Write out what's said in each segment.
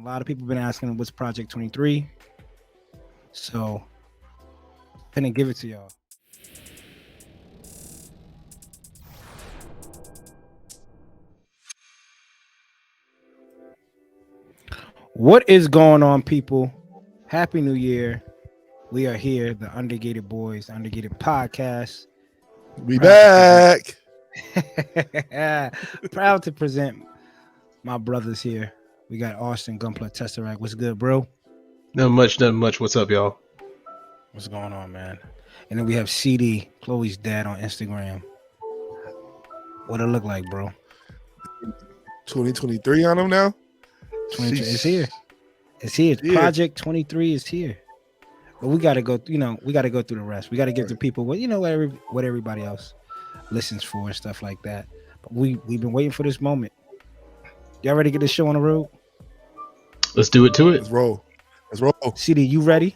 A lot of people have been asking what's Project 23. So I'm gonna give it to y'all. What is going on, people? Happy New Year. We are here, the Undergated Boys, Undergated Podcast. We back. Proud to present my brothers here. We got Austen, Gunpla, Tesseract. What's good, bro? Nothing much. What's up, y'all? What's going on, man? And then we have CD, Chloe's dad on Instagram. What it look like, bro? 2023 on them now? It's here. It's here. Yeah. Project 23 is here. But we got to go, we got to go through the rest. We got to give the people what everybody else listens for and stuff like that. But we've been waiting for this moment. Y'all ready to get this show on the road? Let's do it to it. Let's roll. CD, you ready?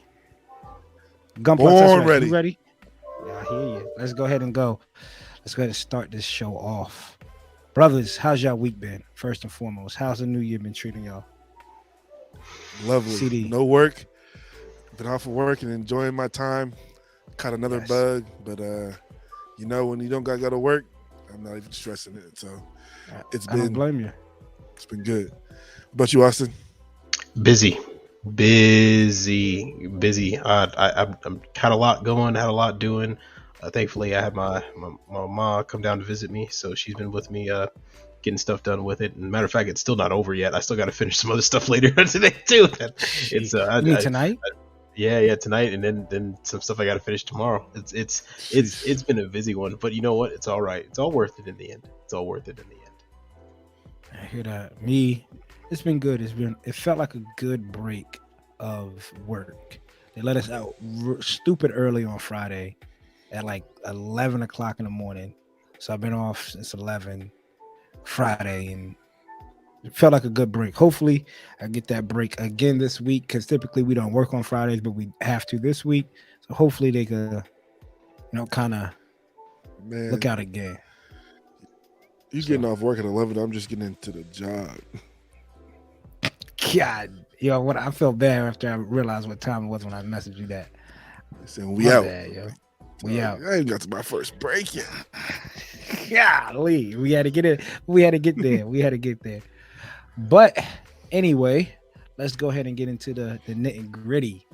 Born ready. You ready? Yeah, I hear you. Let's go ahead and go. Let's go ahead and start this show off. Brothers, how's y'all week been? First and foremost, how's the new year been treating y'all? Lovely. CD. No work. Been off of work and enjoying my time. Caught another bug, but when you don't gotta go to work, I'm not even stressing it. So I don't blame you. It's been good. What about you, Austen? Busy. I had a lot going, had a lot doing. Thankfully, I had my mom come down to visit me, so she's been with me getting stuff done with it. And matter of fact, it's still not over yet. I still got to finish some other stuff later today too. It's tonight. Yeah, tonight, and then some stuff I got to finish tomorrow. It's been a busy one, but you know what? It's all right. It's all worth it in the end. I hear that. It's been good. It felt like a good break of work. They let us out stupid early on Friday at like 11 o'clock in the morning. So I've been off since 11 Friday, and it felt like a good break. Hopefully I get that break again this week, because typically we don't work on Fridays, but we have to this week. So hopefully they could, kind of look out again. You getting off work at 11. I'm just getting into the job. God, what I felt bad after I realized what time it was when I messaged you that. Saying we out. Bad, we out. I ain't got to my first break yet. Golly, we had to get it. We had to get there. But anyway, let's go ahead and get into the nitty gritty.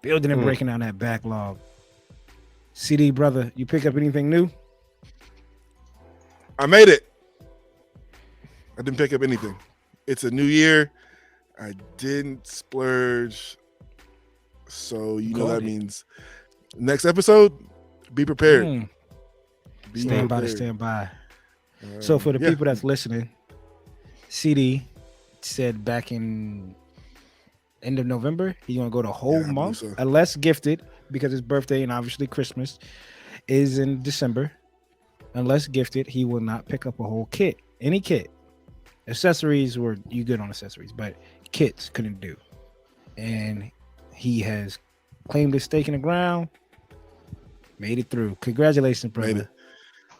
Building and breaking down that backlog. CD, brother, you pick up anything new? I made it. I didn't pick up anything. It's a new year. I didn't splurge. So that means next episode, be prepared. Stand by. So for the people that's listening, CD said back in end of November, he's going to go the whole month, unless gifted, because his birthday and obviously Christmas is in December. Unless gifted, he will not pick up a whole kit. Any kit. Accessories you good on accessories, but kits couldn't do. And he has claimed his stake in the ground. Made it through. Congratulations, brother.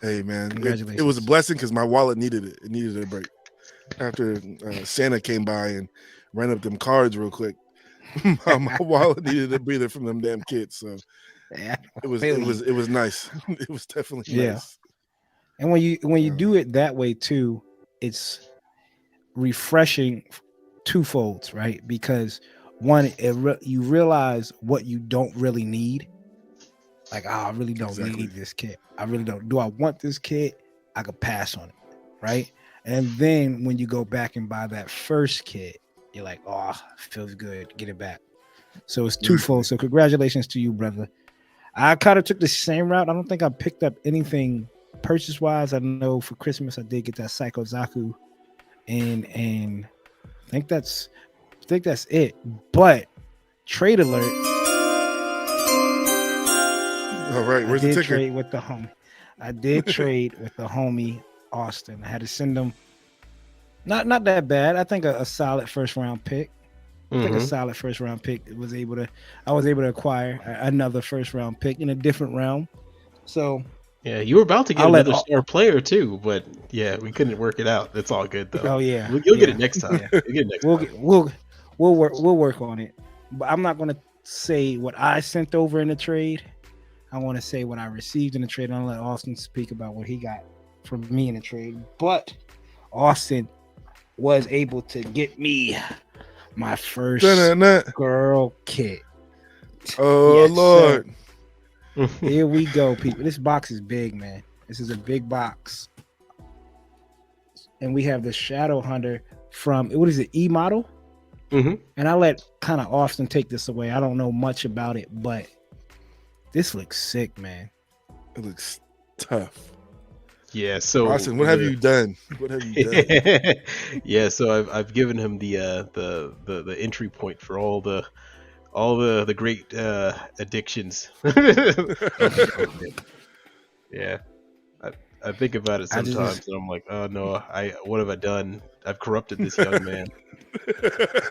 Hey, man. Congratulations. It was a blessing because my wallet needed it. It needed a break. After Santa came by and ran up them cards real quick, my wallet needed a breather from them damn kids. So it was nice. It was definitely nice. And when you do it that way too, it's refreshing twofolds, right? Because one, you realize what you don't really need. Like, I really don't need this kit. I really don't. Do I want this kit? I could pass on it, right? And then when you go back and buy that first kit, you're like, oh, feels good. Get it back. So it's twofold. So congratulations to you, brother. I kind of took the same route. I don't think I picked up anything purchase-wise. I know for Christmas I did get that Psycho Zaku, and I think that's it. But trade alert. All right, where's the ticker? Trade with the homie. I did trade with the homie Austen. I had to send him not that bad. I think a solid first round pick. I think a solid first round pick I was able to acquire another first round pick in a different realm. So Yeah, you were about to get I'll let. another star player too, but yeah, we couldn't work it out. It's all good though. Oh yeah, You'll get yeah, it next time. yeah. You'll get it next We'll time. get, we'll work on it. But I'm not gonna say what I sent over in the trade. I want to say what I received in the trade. I'll let Austen speak about what he got from me in the trade. But Austen was able to get me my first Dun-dun-dun. girl kit. Oh Yes, Lord. Here we go, people. This box is big, man. This is a big box. And we have the Shadow Hunter from, what is it, E model? Mm-hmm. And I let kind of Austen take this away. I don't know much about it, but this looks sick, man. It looks tough. Yeah. So Austen, what have you done? What have you done? Yeah. So I've given him the entry point for all the great addictions. Yeah. I think about it sometimes, and I'm like, oh no, what have I done? I've corrupted this young man.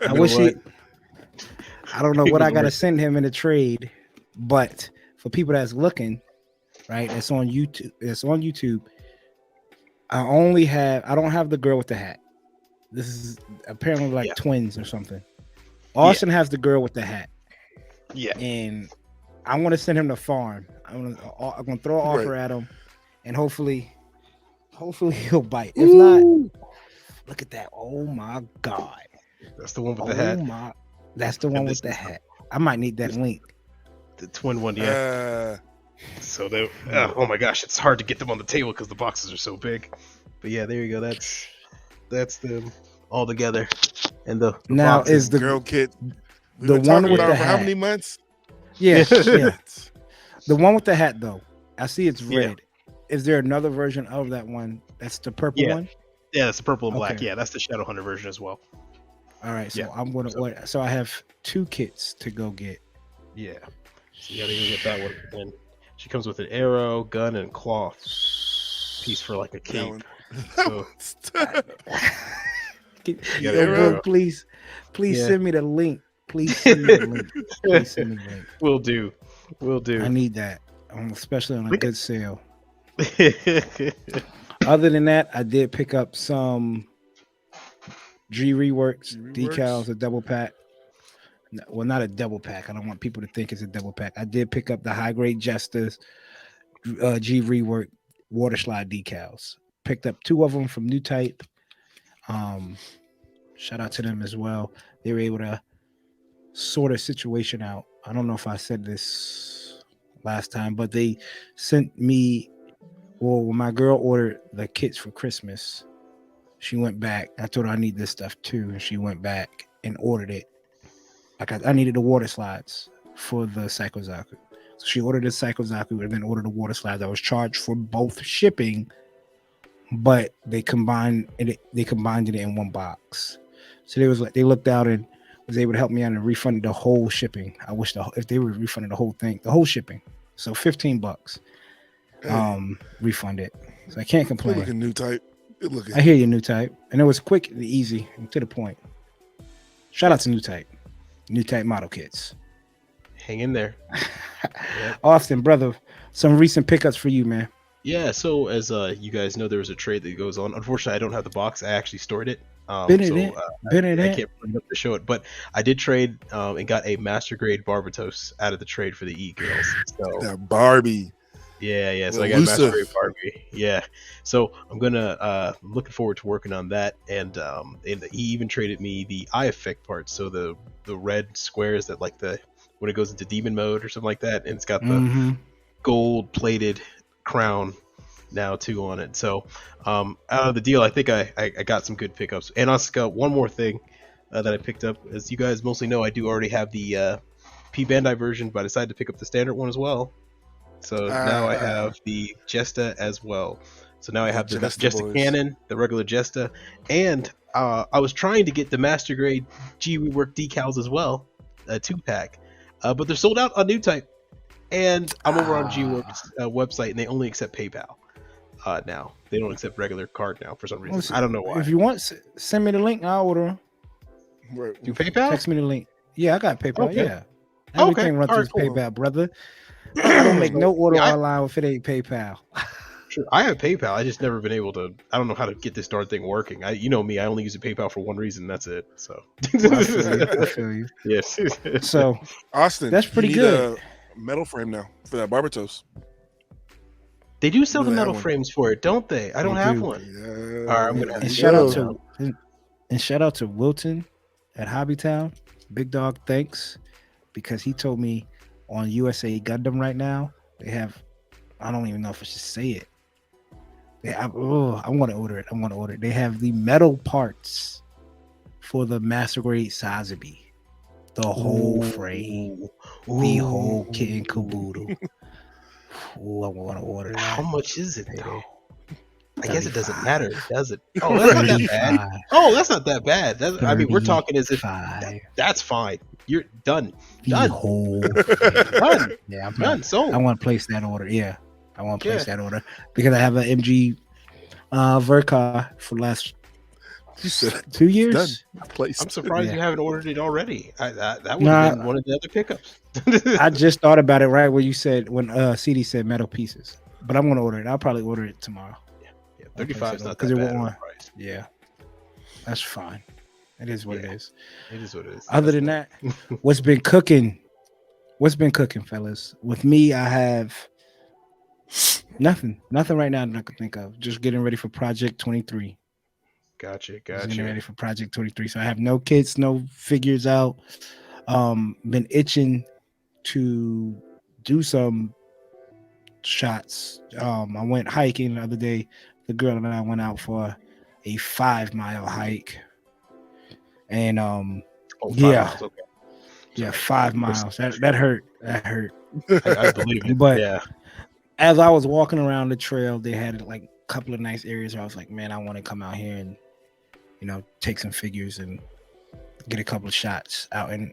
I know wish what? I don't know It what was I gotta worth it. send him in a trade, but for people that's looking, right, it's on YouTube. I don't have the girl with the hat. This is apparently like Yeah. twins or something. Austen has the girl with the hat, Yeah. and I want to send him to farm. I'm gonna throw an offer Right. at him, and hopefully he'll bite. If not, look at that! Oh my god! That's the one with the hat. That's the one with the hat. I might need that link. The twin one, yeah. So they, oh my gosh, it's hard to get them on the table because the boxes are so big. But yeah, there you go. That's them all together. And the Now boxes. is the girl kit. We've the been one talking with about the for how hat. many months? Yeah, yeah. The one with the hat though. I see it's Yeah. red. Is there another version of that one? That's the purple Yeah. one. Yeah, that's the purple and black. Okay. Yeah, that's the Shadow Hunter version as well. All right, so Yeah. I'm gonna order. So I have 2 kits to go get. Yeah. So you gotta go get that one. And she comes with an arrow, gun, and cloth piece for like a cape. one. So Yo, got bro, arrow. please Yeah. send me the link. Please send me the link. Please send me the link. Will do. I need that, especially on a Look good sale. Other than that, I did pick up some G Reworks decals, a double pack. Well, not a double pack. I don't want people to think it's a double pack. I did pick up the high grade Jesters G Rework water slide decals. Picked up 2 of them from New Type. Shout out to them as well. They were able to sort a situation out. I don't know if I said this last time, but they sent me, well, when my girl ordered the kits for Christmas, she went back. I told her I need this stuff too, and she went back and ordered it. Like I needed the water slides for the Psychozaku. So she ordered the Psychozaku and then ordered the water slides. I was charged for both shipping, but they combined it in one box. So they looked out and was able to help me out and refunded the whole shipping. I wish if they would refunded the whole thing, the whole shipping. So $15. Refunded. So I can't Good complain. looking New Type. Good looking. I hear you, New Type. And it was quick and easy and to the point. Shout out to New Type. New Type model kits. Hang in there. Austen, brother, some recent pickups for you, man. Yeah, so as you guys know, there was a trade that goes on. Unfortunately, I don't have the box. I actually stored it. I can't bring it up to show it, but I did trade and got a master grade Barbatos out of the trade for the E-Girls. So That Barbie. yeah. So I got a master grade Barbie. Yeah. So I'm looking forward to working on that. And he even traded me the eye effect parts. So the red squares that when it goes into demon mode or something like that, and it's got the gold plated crown now too on it. So out of the deal, I think I got some good pickups. And also got one more thing that I picked up. As you guys mostly know, I do already have the P Bandai version, but I decided to pick up the standard one as well. So now I have the Jesta as well. So now I have the Jesta Cannon, the regular Jesta, and I was trying to get the master grade G Rework decals as well, a 2-pack, but they're sold out on New Type. And I'm over on G-Works website, and they only accept PayPal now. They don't accept regular card now for some reason. I don't know why. If you want, send me the link. I'll order them. Do PayPal? Text me the link. Yeah, I got PayPal. Okay. Yeah, everything runs through cool. PayPal, brother. I don't make no order Yeah, online if it ain't PayPal. sure. I have PayPal. I just never been able to. I don't know how to get this darn thing working. You know me. I only use a PayPal for one reason. That's it. So. I feel you. I feel you. Yes. So Austin, that's pretty you need good. a metal frame now for that barber toast. They do sell Do the that metal one. frames for it, don't they? I don't They have do. one. Yeah. All right, I'm gonna have And to shout check out that out. to Wilton at Hobbytown. Big dog, thanks. Because he told me on USA Gundam right now, they have, I don't even know if I should say it. I'm gonna order it. I'm gonna order it. They have the metal parts for the master grade Sazabi. The whole frame. The whole kit and caboodle. Ooh, I want to order that. How much is it Payday. though? I guess it doesn't 35. matter, does it? Oh, that's not that bad. 35. Oh, that's not that bad. I mean, we're talking as if 35. that's fine. You're done. The Done. whole frame. Done. Yeah, I'm Done. So I want to place that order. Yeah, I want to place that order because I have an MG Vercar for the last You said 2 years. place. I'm surprised Yeah. you haven't ordered it already. That would have been one of the other pickups. I just thought about it right when you said CD said metal pieces, but I'm gonna order it. I'll probably order it tomorrow. Yeah, 35 is not because that it bad won't of a price. Yeah, that's fine. It is what it Yeah. is. It is what it is. Other than that, what's been cooking? What's been cooking, fellas? With me, I have nothing right now that I can think of. Just getting ready for Project 23. Gotcha. Just getting ready for Project 23. So I have no kits, no figures out. Been itching to do some shots. I went hiking the other day. The girl and I went out for a 5-mile hike. And miles, okay. Yeah, 5 miles. That hurt. That hurt. I believe it. But yeah. As I was walking around the trail, they had like a couple of nice areas where I was like, man, I want to come out here and, take some figures and get a couple of shots out and,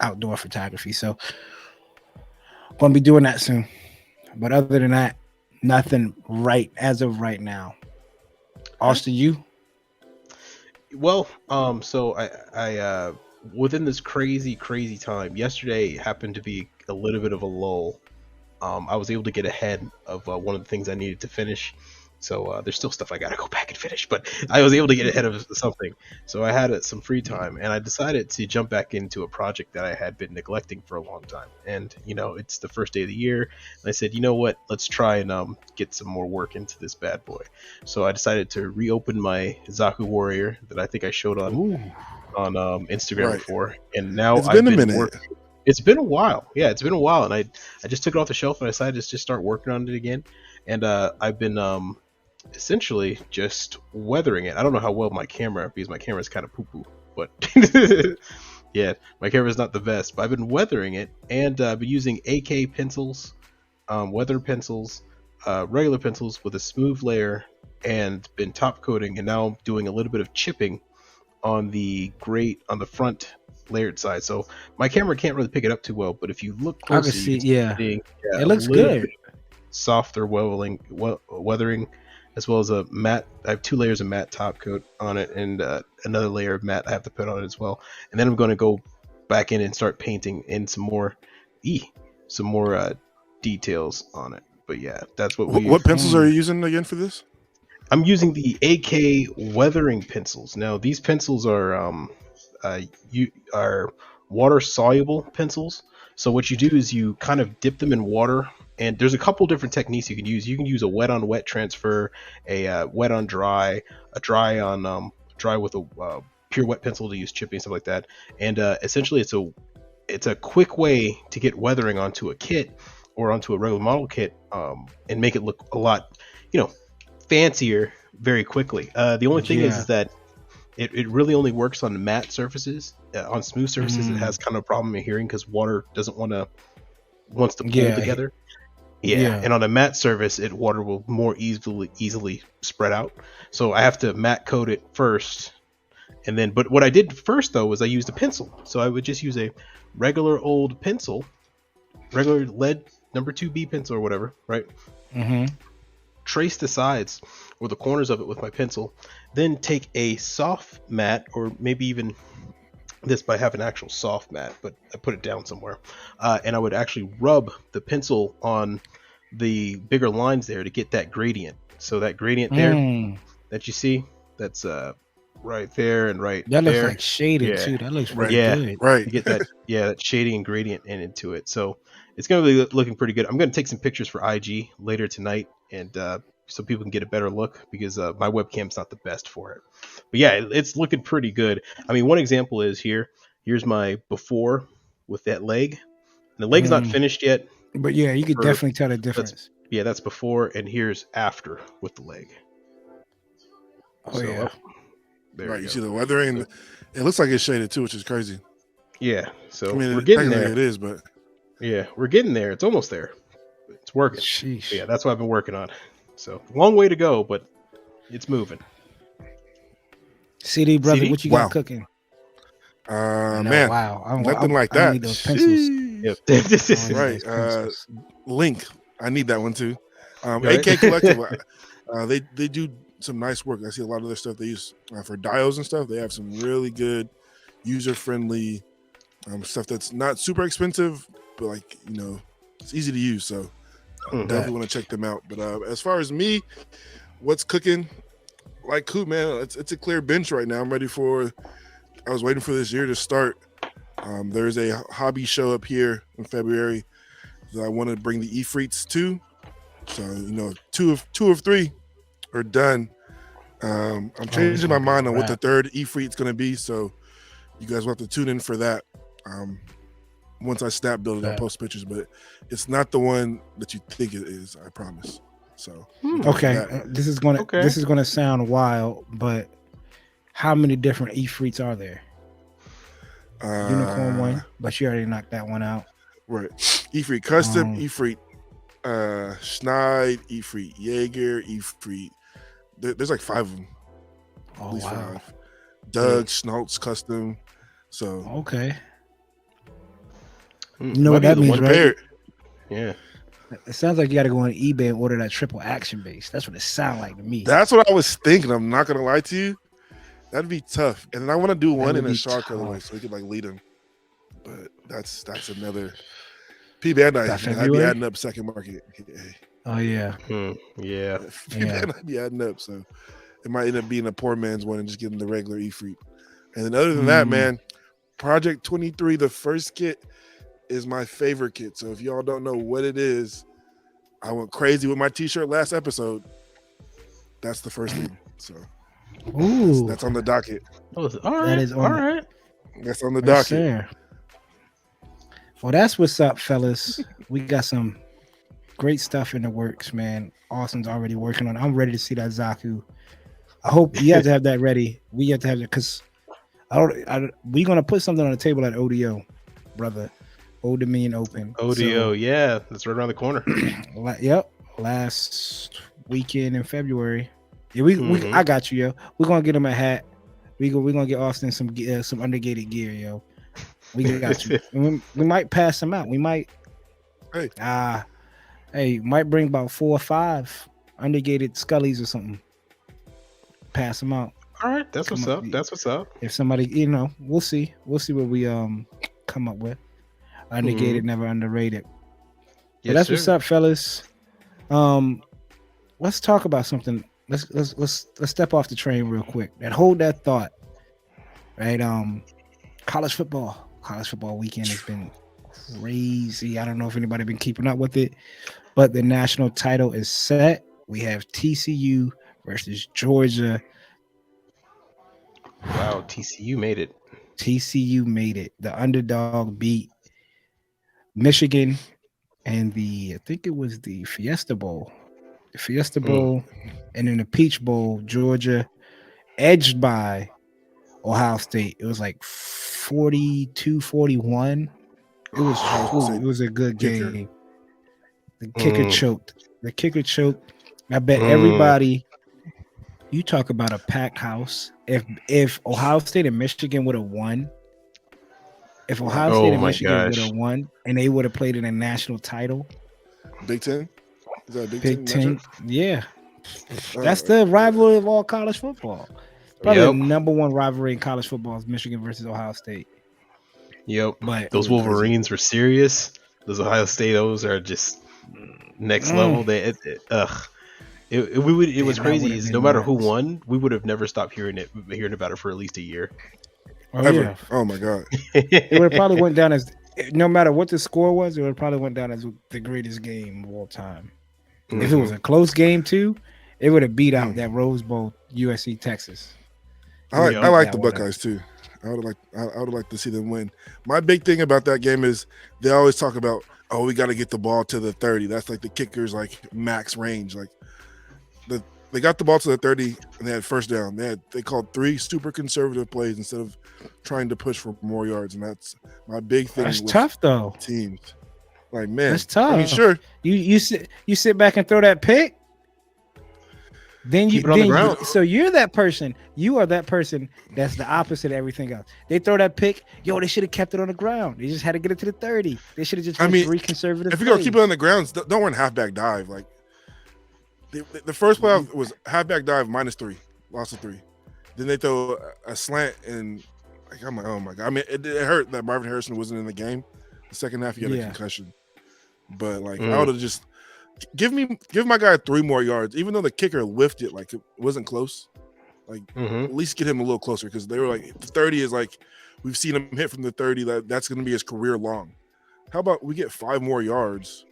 outdoor photography. So I'm going to be doing that soon. But other than that, nothing as of right now. Austen, you? Well, so I within this crazy time, yesterday happened to be a little bit of a lull. I was able to get ahead of one of the things I needed to finish. So there's still stuff I gotta go back and finish, but I was able to get ahead of something. So I had some free time, and I decided to jump back into a project that I had been neglecting for a long time. And it's the first day of the year, and I said, you know what, let's try and get some more work into this bad boy. So I decided to reopen my Zaku Warrior that I think I showed on Instagram before, and now it's been a minute. It's been a while. Yeah, it's been a while, and I just took it off the shelf and I decided to just start working on it again. And I've been essentially just weathering it. I don't know how well my camera, because my camera is kind of poo-poo, but yeah, my camera is not the best. But I've been weathering it, and I've been using AK pencils, weather pencils, regular pencils with a smooth layer, and been top coating. And now I'm doing a little bit of chipping on the front layered side. So my camera can't really pick it up too well, but if you look closely, I can see. Yeah, it looks good. Softer weathering, as well as a matte. I have 2 layers of matte top coat on it, and another layer of matte I have to put on it as well. And then I'm going to go back in and start painting in some more details on it. But yeah, that's what pencils are you using again for this? I'm using the AK weathering pencils. Now these pencils are water soluble pencils. So what you do is you kind of dip them in water, and there's a couple different techniques you can use. You can use a wet on wet transfer, a wet on dry, a dry on dry with a pure wet pencil to use chipping, stuff like that. And essentially it's a quick way to get weathering onto a kit or onto a regular model kit, and make it look a lot fancier very quickly. The only thing is that it really only works on matte surfaces. On smooth surfaces, it has kind of a problem adhering because water wants to pull together. Yeah, and on a matte surface, water will more easily spread out. So I have to matte coat it first, and then. But what I did first though was I used a pencil. So I would just use a regular old pencil, regular lead number 2B pencil or whatever, right? Mm-hmm. Trace the sides or the corners of it with my pencil, then take a soft matte or maybe even this by having an actual soft mat, but I put it down somewhere. And I would actually rub the pencil on the bigger lines there to get that gradient. So that gradient there that you see, that's right there and right That looks there. like shaded Yeah. too. That looks Right. really Yeah, good. Right. to get that that shading and gradient into it. So it's going to be looking pretty good. I'm going to take some pictures for IG later tonight, and so people can get a better look, because my webcam's not the best for it. But yeah, it's looking pretty good. I mean, one example is here's my before with that leg. And the leg's not finished yet. But yeah, you could definitely tell the That's difference. that's before, and here's after with the leg. Oh So, yeah. Right. we You go. see the weathering. It looks like it's shaded too, which is crazy. Yeah. So I mean, we're getting technically there. it is, but Yeah, we're getting there. It's almost there. It's working. Sheesh. But yeah, that's what I've been working on. So long way to go, but it's moving. CD brother, CD? what you Wow. got cooking? man, Wow. nothing like I don't that. need those pencils. Sheesh. Yep. I don't need Right. those pencils. Link. I need that one too. Right. AK Collective. They do some nice work. I see a lot of their stuff they use for dials and stuff. They have some really good, user friendly stuff that's not super expensive, but like it's easy to use. So definitely want to check them out. But as far as me, what's cooking? Like Coop, man, it's a clear bench right now. I'm ready for. I was waiting for this year to start. There's a hobby show up here in February that I want to bring the Efreets to. So two of three are done. I'm changing my mind on what the third Efreet's going to be. So you guys will have to tune in for that. Once I snap build it, I'll post pictures, but it's not the one that you think it is. I promise. So Okay, this is gonna sound wild, but how many different Efreets are there? Unicorn one, but you already knocked that one out. Right. Efreet Custom, Efreet Schneid, Efreet Jaeger, Efreet. There's like 5 of them. Oh wow. 5. Doug Schnauz Custom. So okay. You know what that means, right? Paired. Yeah. It sounds like you got to go on eBay and order that triple action base. That's what it sounds like to me. That's what I was thinking. I'm not gonna lie to you. That'd be tough. And then I want to do one in a shark colorway so we could like lead them. But that's another. P Bandai. I'd be adding up second market. Oh yeah. Yeah. P Bandai I'd be adding up. So it might end up being a poor man's one and just give them the regular Efreet. And then other than that, man, Project 23, the first kit is my favorite kit. So if y'all don't know what it is, I went crazy with my t-shirt last episode. That's the first thing. So that's on the docket. All right. That is all right. That's on the docket. There. Well, that's what's up, fellas. We got some great stuff in the works, man. Austen's already working on it. I'm ready to see that Zaku. I hope you have to have that ready. We have to have it because we're gonna put something on the table at ODO, brother. Old Dominion Open. ODO, yeah, that's right around the corner. Yep, last weekend in February. Yeah, we I got you, yo. We're gonna get him a hat. We're gonna get Austen some Undergated gear, yo. We got you. We might pass them out. We might. Might bring about 4 or 5 Undergated Scullies or something. Pass them out. All right, that's what's up. That's what's up. If somebody, we'll see. We'll see what we come up with. Undergated, never underrated. Yes, that's what's up, fellas. Let's talk about something. Let's step off the train real quick and hold that thought. Right. College football weekend has been crazy. I don't know if anybody been keeping up with it, but the national title is set. We have TCU versus Georgia. Wow, TCU made it. The underdog beat Michigan and I think it was the Fiesta Bowl. And in the Peach Bowl, Georgia edged by Ohio State. It was like 42-41. It was a good game. The kicker choked. I bet everybody. You talk about a packed house. If Ohio State and Michigan would have won, and they would have played in a national title. Big Ten? Is that a Big Ten? Yeah. That's the rivalry of all college football. Probably the Yep. number one rivalry in college football is Michigan versus Ohio State. Yep. But Those Wolverines were serious. Those Ohio State O's are just next level. It was damn, that would crazy. have Is no been matter who nuts. won, we would have never stopped hearing about it for at least a year. Oh Ever. yeah, Oh my god. it would have probably went down as no matter what the score was, it would have probably went down as the greatest game of all time. If it was a close game too, it would have beat out that Rose Bowl USC Texas. I Yeah. like the Buckeyes too. I would like to see them win. My big thing about that game is they always talk about, oh, we got to get the ball to the 30. That's like the kicker's like max range. Like they got the ball to the 30 and they had first down. They called 3 super conservative plays instead of trying to push for more yards, and that's my big thing. That's with tough though. teams. Like, man, That's tough. I mean, sure. You sit back and throw that pick. Then Keep it on the ground. So you're that person. You are that person that's the opposite of everything else. They throw that pick. Yo, they should have kept it on the ground. They just had to get it to the 30. They should have just run 3 conservative. If you're gonna keep it on the ground, don't run halfback dive. Like the first play was halfback dive -3, loss of 3. Then they throw a slant and like I'm like, oh my god. I mean, it hurt that Marvin Harrison wasn't in the game. The second half he had a concussion. But like I would have just give my guy 3 more yards, even though the kicker whiffed it, like it wasn't close. Like at least get him a little closer, because they were like the 30 is like we've seen him hit from the 30. That's going to be his career long. How about we get 5 more yards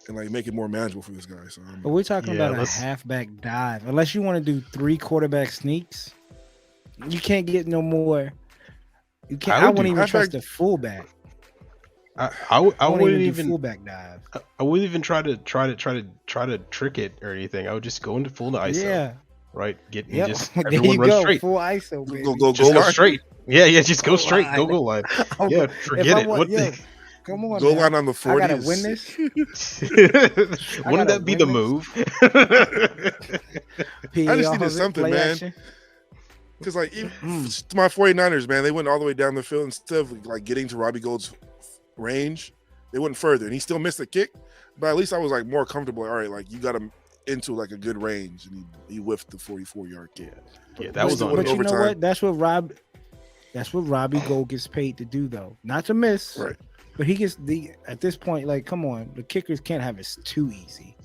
and like make it more manageable for this guy? So but we're talking about a halfback dive. Unless you want to do 3 quarterback sneaks, you can't get no more. You can't. I wouldn't even trust the fullback. I wouldn't even fullback dive. I wouldn't even try to trick it or anything. I would just go into full ISO. Yeah. Right. Just everyone run straight. Full ISO, baby. Go straight. Yeah. Just go straight. Go line. Yeah. Forget it. Come on. Goal line on the 40. I gotta win this. Wouldn't that be the move? I just needed something, man. Because like my 49ers, man, they went all the way down the field instead of like getting to Robbie Gould's range, they went further, and he still missed a kick. But at least I was like more comfortable. All right, like you got him into like a good range, and he whiffed the 44-yard kick. Yeah, that was on. But you know what? That's what Robbie Gould gets paid to do, though. Not to miss. Right. But he gets at this point, like, come on, the kickers can't have it too easy.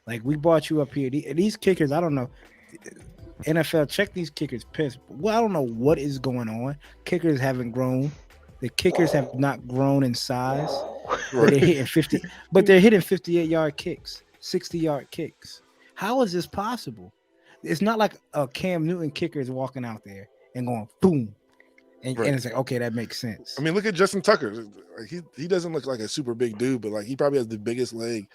Like, we brought you up here. These kickers, I don't know. NFL, check these kickers piss. Well, I don't know what is going on. Kickers haven't grown. The kickers have not grown in size. Right. They're hitting 50, but they're hitting 58-yard kicks, 60-yard kicks. How is this possible? It's not like a Cam Newton kicker is walking out there and going boom, and it's like, okay, that makes sense. I mean, look at Justin Tucker. He doesn't look like a super big dude, but like he probably has the biggest leg.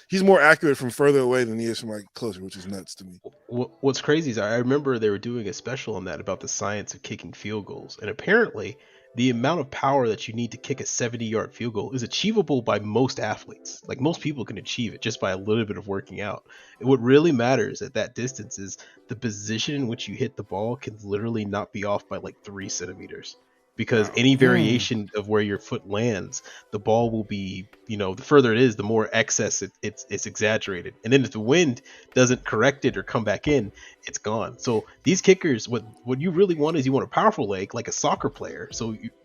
He's more accurate from further away than he is from like closer, which is nuts to me. What's crazy is I remember they were doing a special on that about the science of kicking field goals, and apparently the amount of power that you need to kick a 70-yard field goal is achievable by most athletes. Like most people can achieve it just by a little bit of working out. And what really matters at that distance is the position in which you hit the ball can literally not be off by like 3 centimeters. Because any variation of where your foot lands, the ball will be, the further it is, the more excess it's exaggerated. And then if the wind doesn't correct it or come back in, it's gone. So these kickers, what you really want is you want a powerful leg like a soccer player,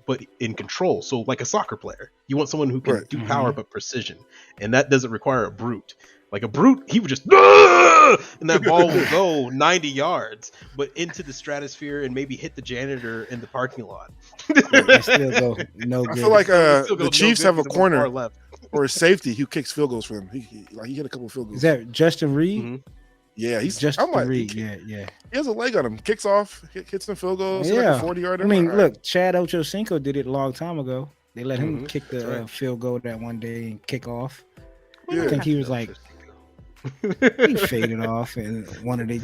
but in control. So like a soccer player, you want someone who can do power but precision, and that doesn't require a brute. Like a brute, he would just and that ball will go 90 yards, but into the stratosphere and maybe hit the janitor in the parking lot. Still go no good. I feel like the Chiefs have a corner or a safety who kicks field goals for them. He hit a couple field goals. Is that Justin Reed? Mm-hmm. Yeah, he's Justin Reed. Yeah. He has a leg on him. Kicks off, hits some field goals. Yeah, like a 40-yarder. I mean, look, Chad Ochocinco did it a long time ago. They let him kick the field goal that one day and kick off. Yeah. I think he was like. He faded off and one of the,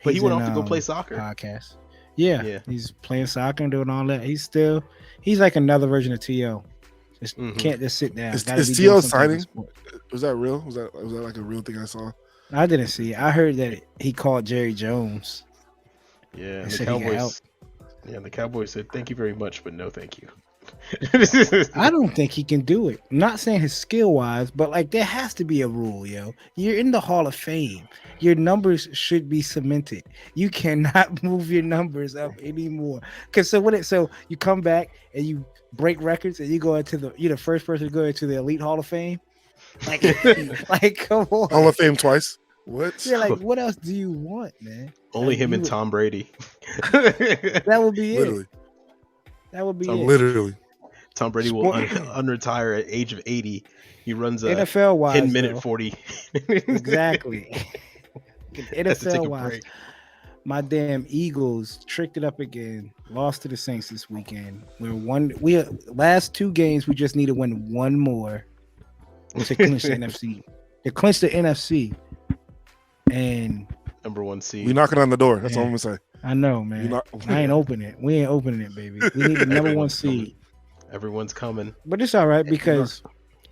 but he went off to go play soccer. Podcast. Yeah, he's playing soccer and doing all that. He's like another version of T.O. Can't just sit down. Is T.O. signing? Was that real? Was that like a real thing I saw? I didn't see it. I heard that he called Jerry Jones. Yeah, and the Cowboys. Yeah, the Cowboys said thank you very much, but no thank you. I don't think he can do it. I'm not saying his skill wise, but like there has to be a rule, yo. You're in the Hall of Fame. Your numbers should be cemented. You cannot move your numbers up anymore. Because so you come back and you break records and you go into you're the first person to go into the Elite Hall of Fame. Like, like come on. Hall of Fame twice. What? You're like, what else do you want, man? Only like, him and Tom Brady. That would be Literally. it. That would be it. Literally. Tom Brady will unretire at age of 80. He runs a NFL wise 10 minute 40. Exactly. NFL wise, my damn Eagles tricked it up again. Lost to the Saints this weekend. We last two games we just need to win one more to clinch the NFC. To clinch the NFC. And number one seed. We knocking on the door. That's all I'm gonna say. I know, man. I ain't opening it. We ain't opening it, baby. We need the number one seed. Everyone's coming. But it's all right because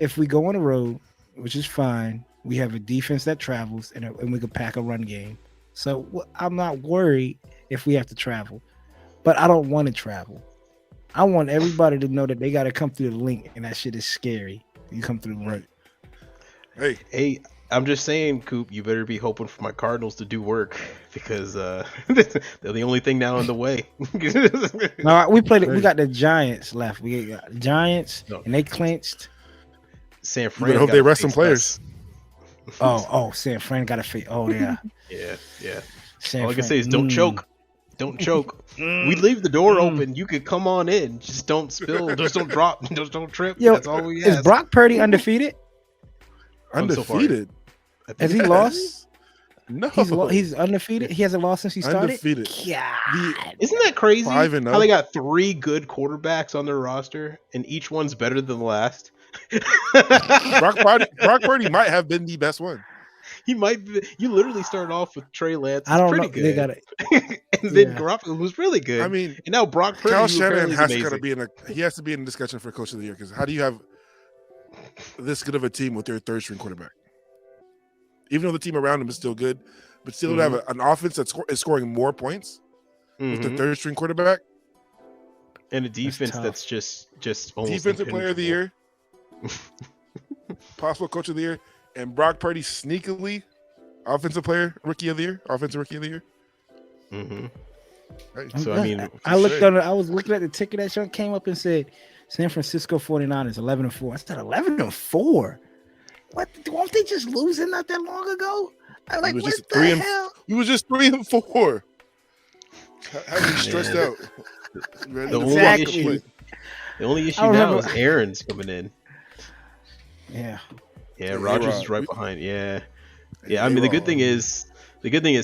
if we go on the road, which is fine, we have a defense that travels and we can pack a run game. So I'm not worried if we have to travel. But I don't want to travel. I want everybody to know that they got to come through the link, and that shit is scary. You come through the link. Hey, I'm just saying, Coop, you better be hoping for my Cardinals to do work because they're the only thing now in the way. No, we got the Giants left. We got the Giants, and they clinched. San Fran. I hope they rest some players. San Fran got to face. Oh yeah, yeah. All I can say is don't choke. Don't choke. We leave the door open. You could come on in. Just don't spill. Just don't drop. Just don't trip. Yo, that's all we ask. Is Brock Purdy undefeated? Undefeated? Has he lost? No, he's undefeated. He hasn't lost since he started. Undefeated. God. Isn't that crazy? 5-0. How they got 3 good quarterbacks on their roster, and each one's better than the last. Brock Purdy might have been the best one. He might be. You literally started off with Trey Lance. I don't pretty know. Good. They got it. And then Garoppolo was really good. I mean, and now Brock Purdy. Kyle Shanahan has to be he has to be in the discussion for Coach of the Year because how do you have this good of a team with their third string quarterback? Even though the team around him is still good, but still have an offense that is scoring more points with the third string quarterback and a defense that's just almost defensive player of the year, possible coach of the year, and Brock Purdy sneakily offensive rookie of the year. Mm-hmm. Right. So I mean, I was looking at the ticket that show came up and said San Francisco 49ers 11-4. I said 11-4. What? Weren't they just losing not that long ago? I'm like, what the hell? He was just 3-4. How you stressed out? The only issue now is Aaron's coming in. Yeah. Yeah, Rodgers is right behind. Yeah. I mean, the good thing is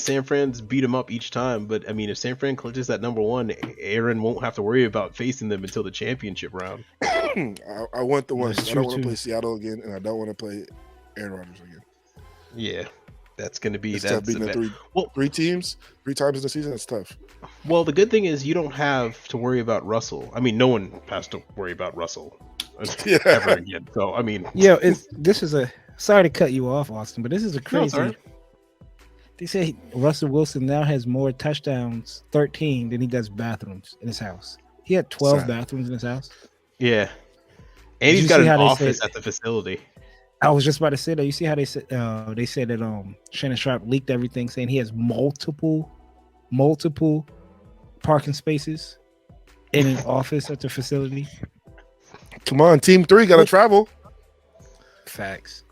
San Fran's beat him up each time. But I mean, if San Fran clinches that number one, Aaron won't have to worry about facing them until the championship round. I want the ones. I don't want to play Seattle again, and I don't want to play Aaron Rodgers again. Yeah, that's going to be tough beating three teams 3 times in the season. That's tough. Well, the good thing is you don't have to worry about Russell. I mean, no one has to worry about Russell ever again. So I mean, sorry to cut you off, Austin, but this is a crazy. No, they say Russell Wilson now has more touchdowns, 13, than he does bathrooms in his house. He had 12 bathrooms in his house. Yeah, and he's got an office at the facility. I was just about to say that. You see how they said that Shannon Sharp leaked everything, saying he has multiple parking spaces in an office at the facility. Come on, Team 3 got to travel. Facts.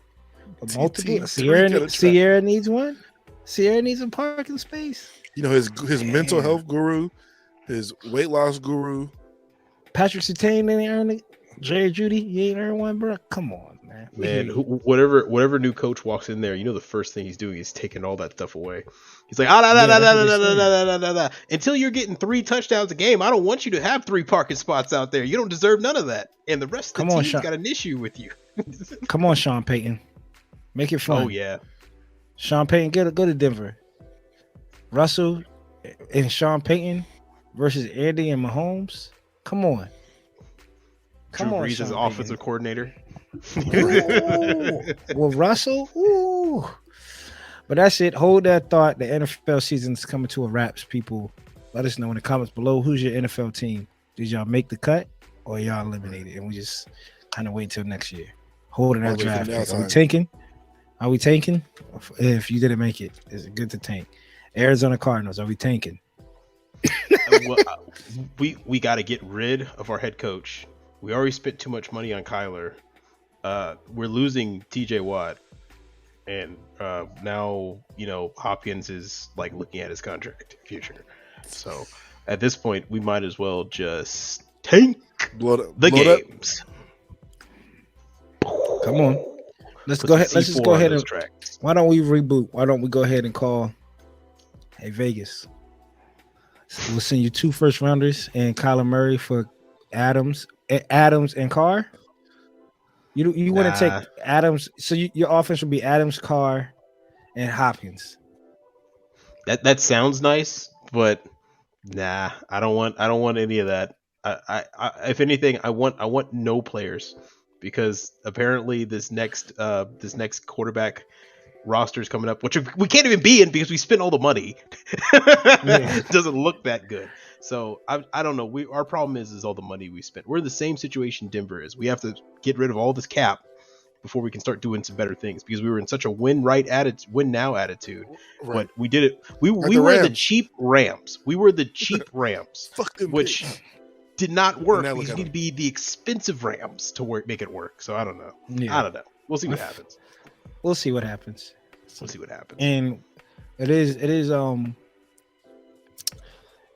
Multiple. Sierra needs one. Sierra needs a parking space. You know, his mental health guru, his weight loss guru. Patrick Surtain didn't earn it. Jerry Judy, you ain't earned one, bro. Come on, man. Man, whatever new coach walks in there, you know the first thing he's doing is taking all that stuff away. He's like, until you're getting 3 touchdowns a game, I don't want you to have 3 parking spots out there. You don't deserve none of that. And the rest of the team's got an issue with you. Come on, Sean Payton. Make it fun. Oh, yeah. Sean Payton, go to Denver. Russell and Sean Payton versus Andy and Mahomes. Come on. Drew Brees as offensive coordinator. Well, Russell. Ooh. But that's it. Hold that thought. The NFL season is coming to a wrap. People, let us know in the comments below. Who's your NFL team? Did y'all make the cut? or y'all eliminated, and we just kind of wait till next year, holding I'll our wait from draft the pick. Are we outside. tanking? Are we tanking? If you didn't make it, is it good to tank? Arizona Cardinals, are we tanking? Well, we got to get rid of our head coach. We already spent too much money on Kyler. We're losing TJ Watt, and now Hopkins is like looking at his contract future. So at this point, we might as well just tank the games. Come on, let's Put go some ahead. Let's just C4 go on ahead those and tracks. why don't we reboot? Why don't we go ahead and call? Hey Vegas, we'll send you 2 first rounders and Kyler Murray for Adams and Carr. You want to take Adams, so your offense will be Adams, Carr, and Hopkins. That sounds nice, but nah, I don't want any of that. I if anything, I want no players, because apparently this next quarterback roster is coming up, which we can't even be in because we spent all the money. It doesn't look that good. So I don't know. Our problem is all the money we spent. We're in the same situation Denver is. We have to get rid of all this cap before we can start doing some better things, because we were in such a win now attitude. Right. But we did it. We were the cheap Rams. We were the cheap Rams, which did not work because you need to be the expensive Rams to make it work. So I don't know. Yeah. I don't know. We'll see what happens. We'll see what happens. And it is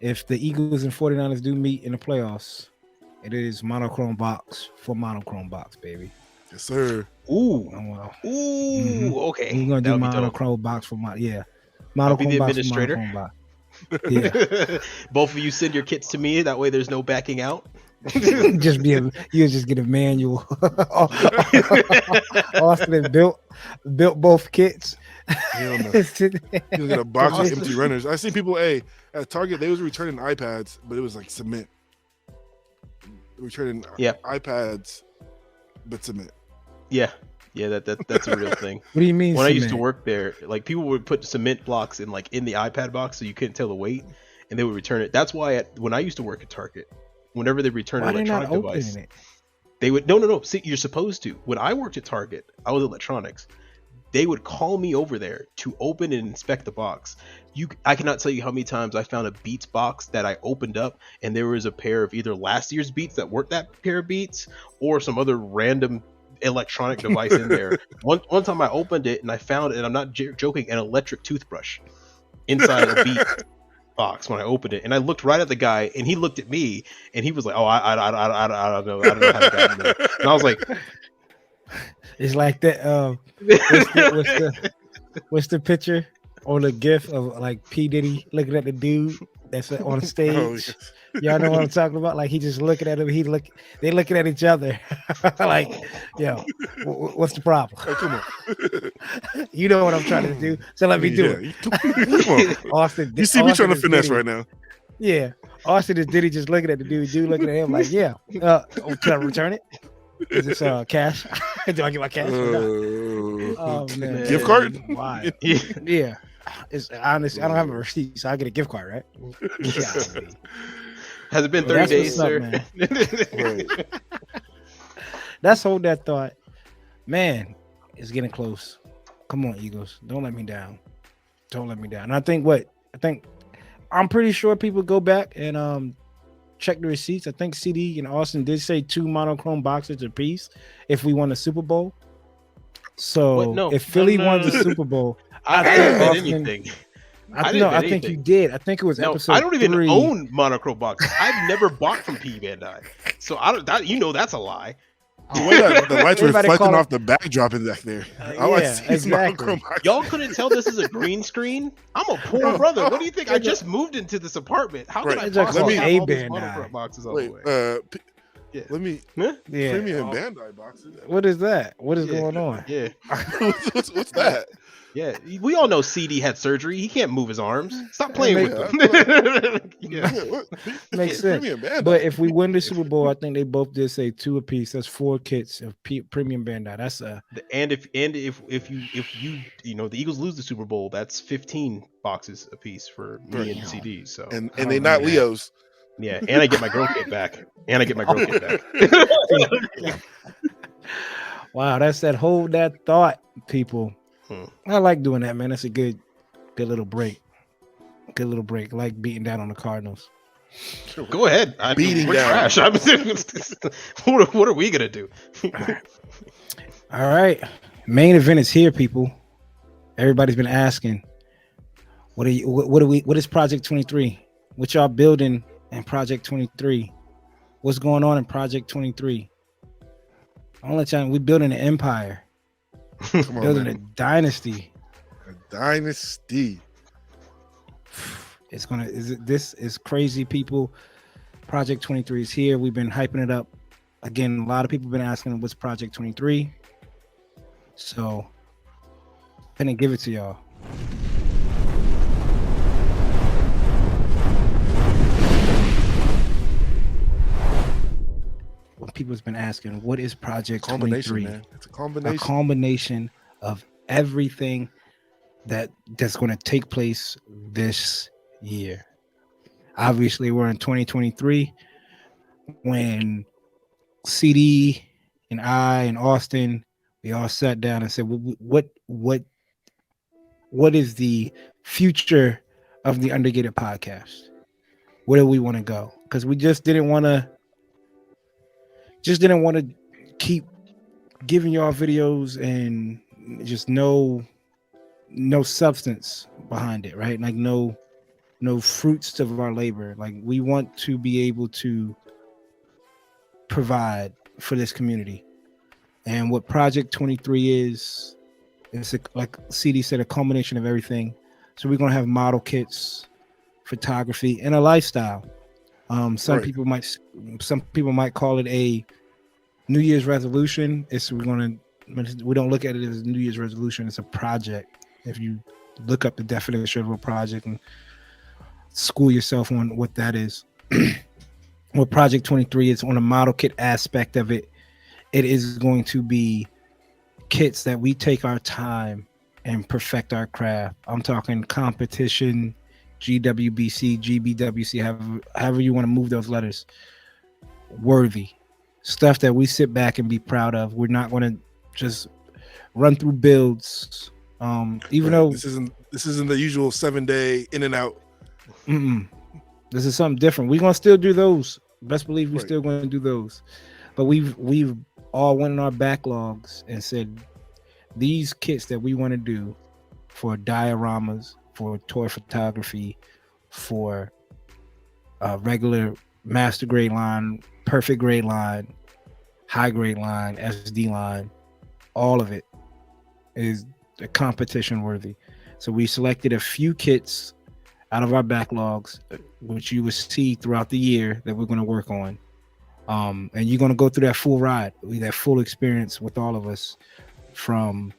if the Eagles and 49ers do meet in the playoffs, it is monochrome box for monochrome box, baby. Yes, sir. Ooh. Oh, well. Okay. We're gonna do monochrome box for monochrome I'll be the box administrator. for monochrome box. Yeah. Both of you send your kits to me. That way, there's no backing out. You'll just get a manual. Austin built both kits. Hell no. You'll get a box of empty runners. I see people at Target, they was returning iPads, but it was like cement. Returning iPads, but cement. Yeah, that's a real thing. What do you mean? When cement? I used to work there, like people would put cement blocks in the iPad box, so you couldn't tell the weight, and they would return it. That's why when I used to work at Target, whenever they return an electronic device, they would no. See, you're supposed to. When I worked at Target, I was electronics. They would call me over there to open and inspect the box. I cannot tell you how many times I found a Beats box that I opened up, and there was a pair of either last year's Beats that weren't that pair of Beats, or some other random electronic device in there. One time I opened it and I found, and I'm not joking, an electric toothbrush inside a Beat box when I opened it, and I looked right at the guy, and he looked at me, and he was like, "Oh, I don't know how to get in there." And I was like, "It's like that." What's the picture or the GIF of like P Diddy looking at the dude that's on the stage? Oh, yes. Y'all know what I'm talking about? Like he just looking at him. They looking at each other. Like, yo, what's the problem? Oh, come on. You know what I'm trying to do, so let me do it. Come on. Austin, you see me trying to finesse right now. Yeah, Austin is Diddy just looking at the dude looking at him like, yeah. Can I return it? Is this cash? Do I get my cash? Oh man, gift card? Why? Yeah. It's honestly, I don't have a receipt, so I get a gift card, right? Yeah. Has it been 30 days, sir? Right. Let's hold that thought. Man, it's getting close. Come on, Eagles. Don't let me down. And I think I'm pretty sure people go back and check the receipts. I think CD and Austen did say 2 monochrome boxes apiece if we won the Super Bowl. So if Philly won the Super Bowl, I didn't bet anything. I think you did. I think it was episode 3. I don't even own monochrome boxes. I've never bought from P Bandai, so I don't. That's a lie. The way that the lights reflecting off the backdrop in back there. Exactly. Y'all couldn't tell this is a green screen? I'm a poor brother. What do you think? I just moved into this apartment. How can I possibly have all these monochrome boxes all the way? Let me premium Bandai boxes. What is that? What is going on? Yeah. What's that? Yeah, we all know CD had surgery. He can't move his arms. Stop playing with them. Makes sense. But if we win the Super Bowl, I think they both did say 2 apiece. That's 4 kits of premium Bandai. That's and if you the Eagles lose the Super Bowl, that's 15 boxes apiece for me and CD. So and they not Leos. Yeah, and I get my girl kit back. Wow, that's that hold that thought, people. Hmm. I like doing that, man. That's a good little break. Good little break. I like beating down on the Cardinals. Go ahead. Beating we're down. trash. What are we gonna do? All right. Main event is here, people. Everybody's been asking, what is Project 23? What y'all building in Project 23? What's going on in Project 23? I'll let y'all, we're building an empire. Come on, Building man. a dynasty. A dynasty. This is crazy, people. Project 23 is here. We've been hyping it up. Again, a lot of people have been asking what's Project 23. So I'm gonna give it to y'all. When people's been asking, what is Project 23? Man. It's a combination. A combination of everything that's going to take place this year. Obviously, we're in 2023 when CD and I and Austen, we all sat down and said, what is the future of the Undergated Podcast? Where do we want to go? Because we just didn't want to keep giving y'all videos and just no substance behind it, right? Like no fruits of our labor. Like we want to be able to provide for this community. And what Project 23 is like CD said, a combination of everything. So we're gonna have model kits, photography, and a lifestyle. Some people might call it a New Year's resolution. We don't look at it as a New Year's resolution. It's a project. If you look up the definition of a project and school yourself on what that is. What Project 23 is on a model kit aspect of it, it is going to be kits that we take our time and perfect our craft. I'm talking competition, GWBC, GBWC, however you want to move those letters. Worthy stuff that we sit back and be proud of. We're not going to just run through builds. Even though this isn't the usual 7-day in and out. This is something different. We're gonna still do those. Best believe we're still going to do those. But we've all went in our backlogs and said these kits that we want to do for dioramas, for toy photography, for regular master grade line, perfect grade line, high grade line, SD line, all of it is a competition worthy. So we selected a few kits out of our backlogs, which you will see throughout the year that we're going to work on. And you're going to go through that full ride, that full experience with all of us, from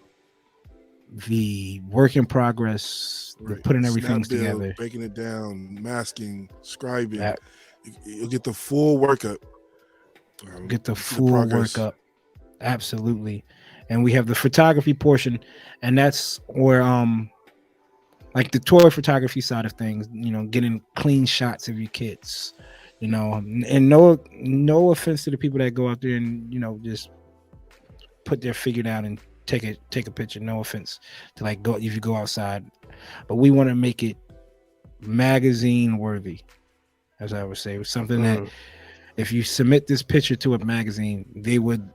the work in progress, the putting everything together, breaking it down, masking, scribing. You'll get the full workup. Get the full workup. Absolutely. And we have the photography portion, and that's where like the toy photography side of things, getting clean shots of your kits, and no offense to the people that go out there and just put their figure down and take a picture. No offense to go if you go outside, but we want to make it magazine worthy, as I would say. It was something that if you submit this picture to a magazine, they would,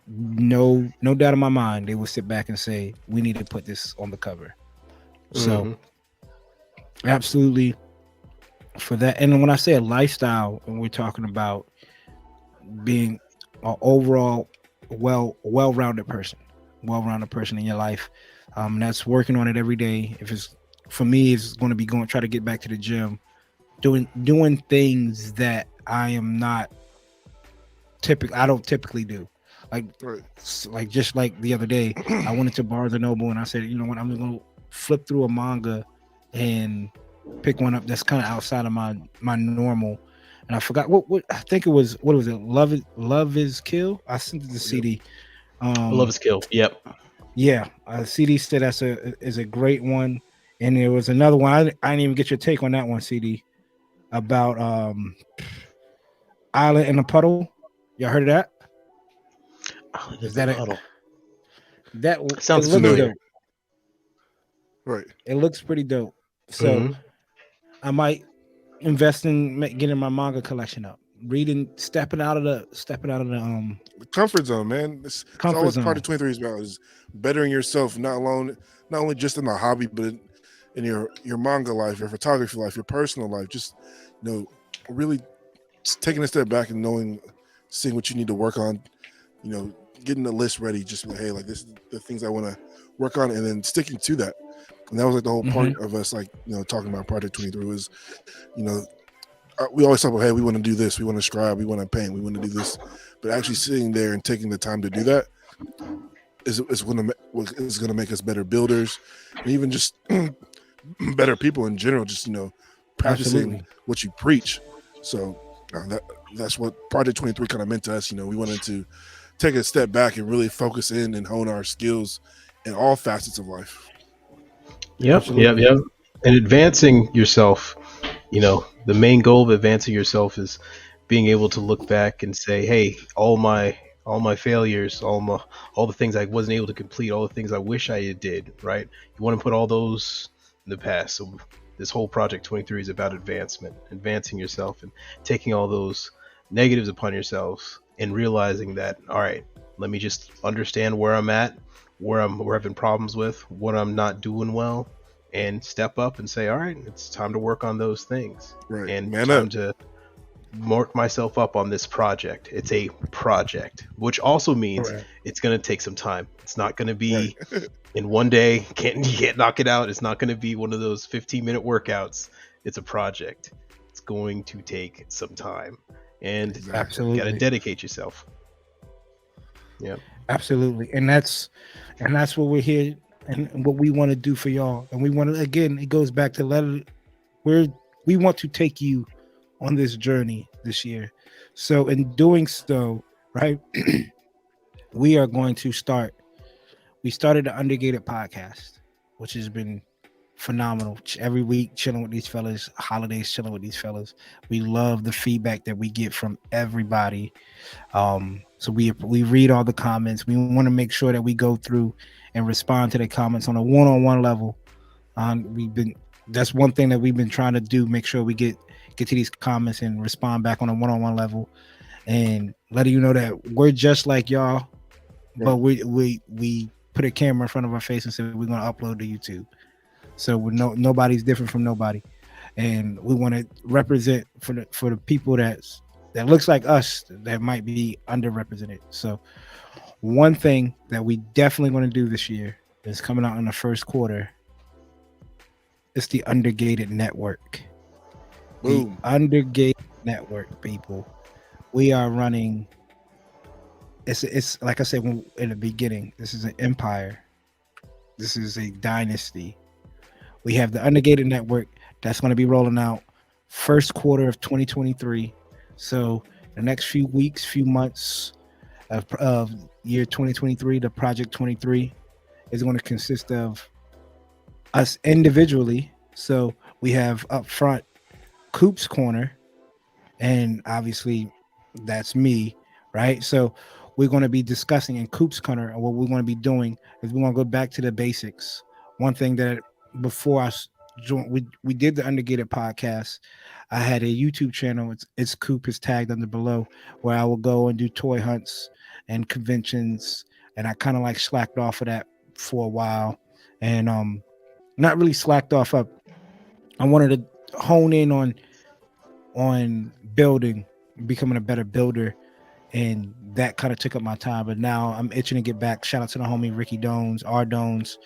no doubt in my mind, they would sit back and say, we need to put this on the cover. So absolutely for that. And when I say a lifestyle, and we're talking about being an overall well-rounded person in your life, that's working on it every day. If it's, for me, it's going to be try to get back to the gym, doing things that I don't typically do. Like just like the other day, I went into Barnes and Noble and I said, you know what, I'm going to flip through a manga and pick one up that's kind of outside of my normal. And I forgot what I think it was. What was it? Love is Kill. I sent it to CD. Love is Kill. Yep. Yeah. CD said is a great one. And there was another one. I didn't even get your take on that one, CD. about Island in a Puddle. Y'all heard of that? Island Is in the that it? Puddle. It Sounds looks familiar. dope. Right. It looks pretty dope. So Hmm. I might invest in getting my manga collection up. Reading, stepping out of the The comfort zone, man. It's all comfort what Project zone. 23 is about, is bettering yourself, not only just in the hobby, but in your manga life, your photography life, your personal life. Just, really taking a step back and seeing what you need to work on, you know, getting the list ready, just like, hey, like this is the things I want to work on, and then sticking to that. And that was like the whole Hmm. point of us, like, talking about Project 23 was, you know, we always talk about, hey, we want to do this, we want to scribe, we want to paint, we want to do this, but actually sitting there and taking the time to do that is going to make us better builders, and even just better people in general. Just practicing Absolutely. what you preach. So that's what Project 23 kind of meant to us. We wanted to take a step back and really focus in and hone our skills in all facets of life. Yep, yep, Absolutely. yep. And advancing yourself, the main goal of advancing yourself is being able to look back and say, "Hey, all my failures, all the things I wasn't able to complete, all the things I wish I did." Right? You want to put all those in the past. So this whole Project 23 is about advancement, advancing yourself, and taking all those negatives upon yourselves and realizing that, all right, let me just understand where I'm at, where I'm having problems with, what I'm not doing well, and step up and say, all right, it's time to work on those things, Right, and man up. time to mark myself up on this project. It's a project, which also means Correct. it's going to take some time. It's not going to Right, be in one day. You can't knock it out. It's not going to be one of those 15-minute workouts. It's a project. It's going to take some time, and exactly. got to Absolutely. dedicate yourself. Yeah. Absolutely. And that's what we're here and what we want to do for y'all. And we want to, again, it goes back to we're we want to take you on this journey this year. So in doing so, right, we are going to we started the Undergated Podcast, which has been phenomenal. Every week chilling with these fellas, holidays chilling with these fellas. We love the feedback that we get from everybody. So we read all the comments. We want to make sure that we go through and respond to the comments on a one-on-one level. We've been That's one thing that we've been trying to do. Make sure we get to these comments and respond back on a one-on-one level, and letting you know that we're just like y'all, but Right. we put a camera in front of our face and said we're going to upload to YouTube. So we're nobody's different from nobody, and we want to represent for the people that looks like us that might be underrepresented. So one thing that we definitely want to do this year is coming out in the first quarter. It's the Undergated Network. The Boom. Undergated Network, people. We are running. It's like I said in the beginning. This is an empire. This is a dynasty. We have the Undergated Network that's going to be rolling out first quarter of 2023. So the next few weeks, few months of year 2023, the Project 23 is going to consist of us individually. So we have up front Coop's Corner, and obviously that's me, right? So we're going to be discussing in Coop's Corner, and what we're going to be doing is we want to go back to the basics. One thing that before we did the Undergated Podcast, I had a YouTube channel. It's Coop is tagged under below, where I will go and do toy hunts and conventions, and I kind of like slacked off of that for a while, and not really slacked off up. I wanted to hone in on building, becoming a better builder, and that kind of took up my time. But now I'm itching to get back. Shout out to the homie Ricky Dones, R Dones,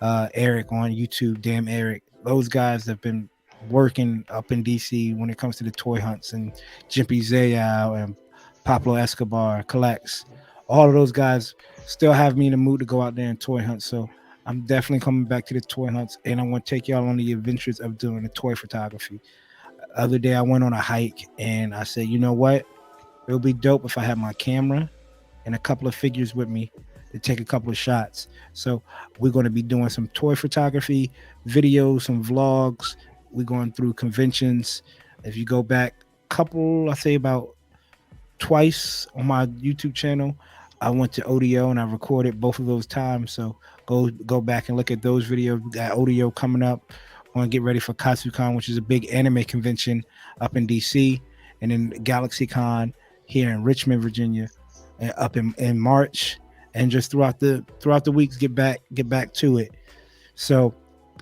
Eric on YouTube, damn Eric. Those guys have been working up in DC when it comes to the toy hunts, and Jimpy Zayao and Pablo Escobar collects. All of those guys still have me in the mood to go out there and toy hunt. So I'm definitely coming back to the toy hunts, and I want to take y'all on the adventures of doing the toy photography. Other day I went on a hike and I said, you know what? It would be dope if I had my camera and a couple of figures with me to take a couple of shots. So we're going to be doing some toy photography videos, some vlogs. We're going through conventions If you go back I say about twice on my YouTube channel, I went to ODO and I recorded both of those times. So go back and look at those videos. We got ODO coming up. I want to get ready for KatsuCon, which is a big anime convention up in DC, and then GalaxyCon here in Richmond, Virginia, and up in March. And just throughout the weeks, get back to it. So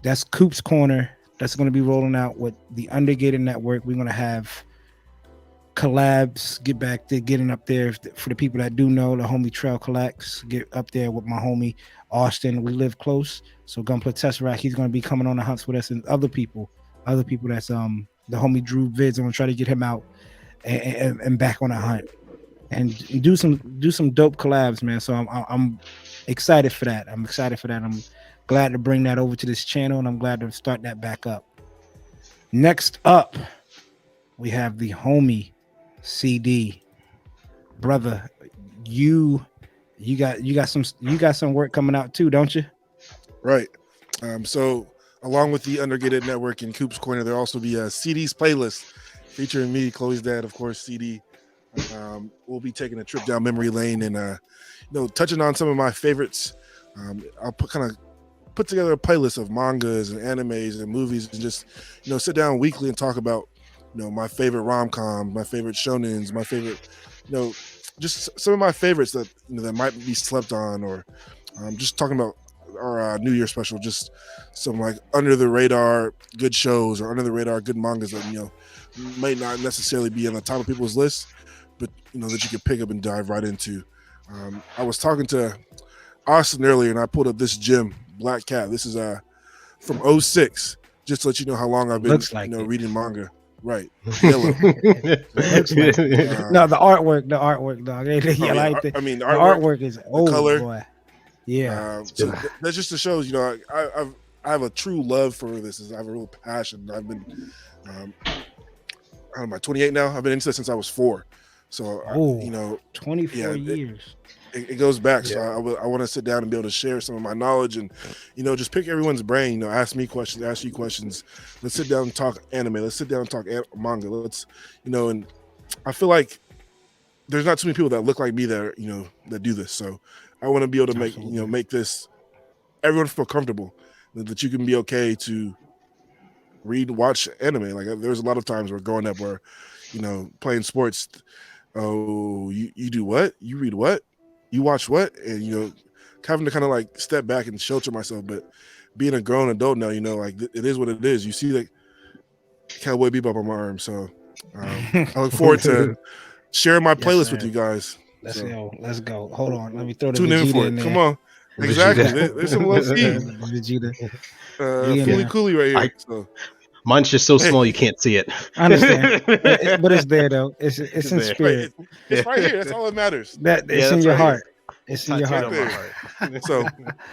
that's Coop's Corner. That's going to be rolling out with the Undergated Network. We're going to have collabs, get back to getting up there. For the people that do know, the homie Trail Collects, get up there with my homie Austen. We live close, so Gunpla Tesseract, he's going to be coming on the hunts with us, and other people that's the homie Drew Vids. I'm going to try to get him out and back on the hunt and do some dope collabs, man. So I'm excited for that. I'm glad to bring that over to this channel, and I'm glad to start that back up. Next up, we have the homie CD. Brother, you got some work coming out too, don't you? Right. So along with the Undergated Network and Coop's Corner, there'll also be a CD's playlist featuring me, Chloe's dad, of course, CD. We'll be taking a trip down memory lane and touching on some of my favorites. I'll put together a playlist of mangas and animes and movies, and just sit down weekly and talk about my favorite rom-com, my favorite shonens, my favorite just some of my favorites that that might be slept on, or just talking about our New Year special, just some like under the radar good shows or under the radar good mangas that might not necessarily be on the top of people's lists, but that you can pick up and dive right into. I was talking to Austen earlier, and I pulled up this gem, Black Cat. This is from 2006, just to let you know how long I've been reading manga. Right. Yellow. No, the artwork, dog. The artwork is old, color. Boy. Yeah. So that just shows, I have a true love for this. I have a real passion. I've been, I don't know, 28 now. I've been into this since I was 4. So, 24 years. It goes back. So I want to sit down and be able to share some of my knowledge and, just pick everyone's brain, ask me questions, ask you questions. Let's sit down and talk anime. Let's sit down and talk manga. Let's, and I feel like there's not too many people that look like me that, that do this. So I want to be able to make this, everyone feel comfortable, that you can be okay to watch anime. Like there's a lot of times where growing up where, playing sports, oh, you do what? You read what? You watch what? And having to kind of like step back and shelter myself. But being a grown adult now, like it is what it is. You see the Cowboy Bebop on my arm. So I look forward to sharing my playlist with you guys. Let's go. Hold on. Let me throw the tune in for it. Come on. Exactly. There's some love Vegeta. Fully Cooley right here. So. Mine's just so small you can't see it. I understand, but it's there though. It's in spirit. It's right here. That's all that matters. It's in your heart. It's in your heart. So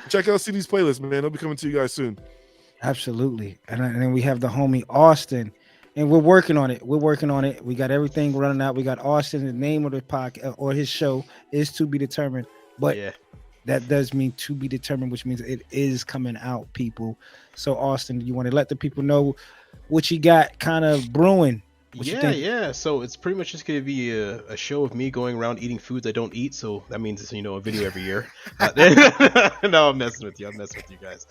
check out CD's playlist, man. It'll be coming to you guys soon. Absolutely. And then we have the homie Austen, and we're working on it. We got everything running out. We got Austen. The name of the podcast or his show is to be determined, but that does mean to be determined, which means it is coming out, people. So Austen, you want to let the people know what you got kind of brewing? Yeah. So it's pretty much just going to be a show of me going around eating foods I don't eat. So that means it's, a video every year. No, I'm messing with you. Guys.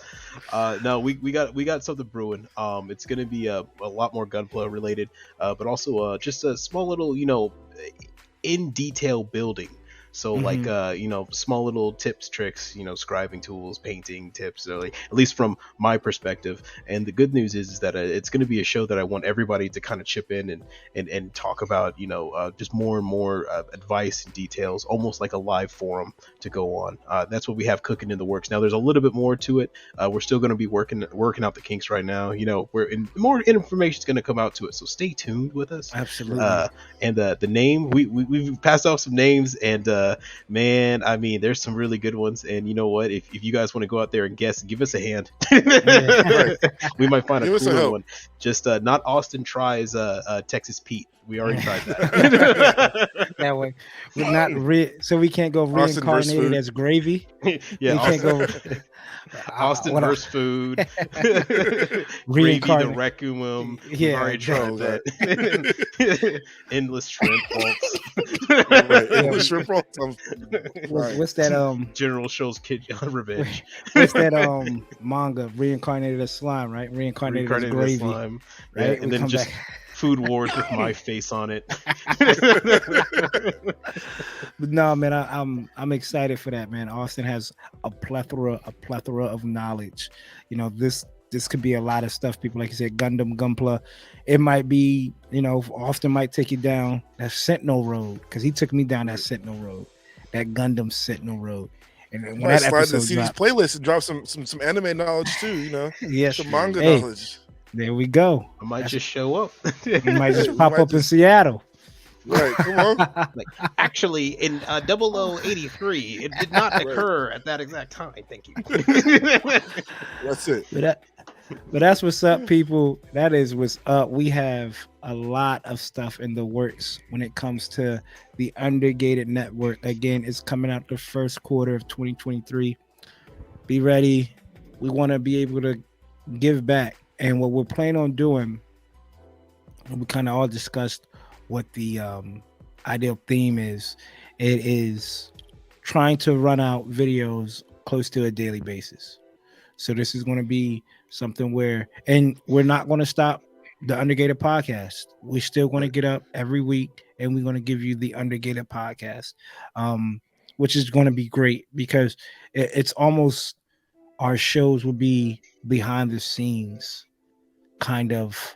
No, we got something brewing. It's going to be a lot more Gunpla related, but also just a small little, in detail building. So like small little tips, tricks, scribing tools, painting tips, at least from my perspective. And the good news is that it's going to be a show that I want everybody to kind of chip in and talk about, just more and more advice and details, almost like a live forum to go on. That's what we have cooking in the works. Now there's a little bit more to it. We're still going to be working out the kinks right now. More information is going to come out to it. So stay tuned with us. Absolutely. And the name, we've passed off some names, and man, I mean, there's some really good ones. And you know what? If you guys want to go out there and guess, give us a hand. Right. We might find Give a us a cooler help. one. Just not Austen tries Texas Pete. We already tried that. That way, we're not so we can't go Austin versus reincarnated food. as gravy. Yeah, We can't go Austin what versus food. Gravy the Reincarnate. Requiem. We've Yeah, already tried right. that. Endless shrimp faults. Right. Yeah. The shrimp roll sounds right. what's that General Show's Kid Revenge. what's that manga reincarnated as slime, right? Reincarnated as Reincarnated gravy, as slime. right? Yeah, We and then come just back. Food Wars with my face on it. But no, man, I'm excited for that, man. Austin has a plethora of knowledge. You know, this could be a lot of stuff. People, like you said, Gundam, Gunpla. It might be, you know, Austin might take you down that Sentinel Road, because he took me down that Sentinel Road, that Gundam Sentinel Road. And when Might that slide to the episode CD's dropped, playlist and drop some anime knowledge too, you know. yes, Some manga hey, knowledge. there we go. I might just show up. You might just We pop might up in just- Seattle. Right, come on. Like, actually, in 0083, it did not occur at that exact time. Thank you. That's it. But that's what's up, people. That is what's up. We have a lot of stuff in the works when it comes to the Undergated Network. Again, it's coming out the first quarter of 2023. Be ready. We want to be able to give back. And what we're planning on doing, we kind of all discussed what the ideal theme is. It is trying to run out videos close to a daily basis. So this is going to be something where, and we're not going to stop the Undergated Podcast. We're still going to get up every week, and we're going to give you the Undergated Podcast, which is going to be great, because it's almost, our shows will be behind the scenes, kind of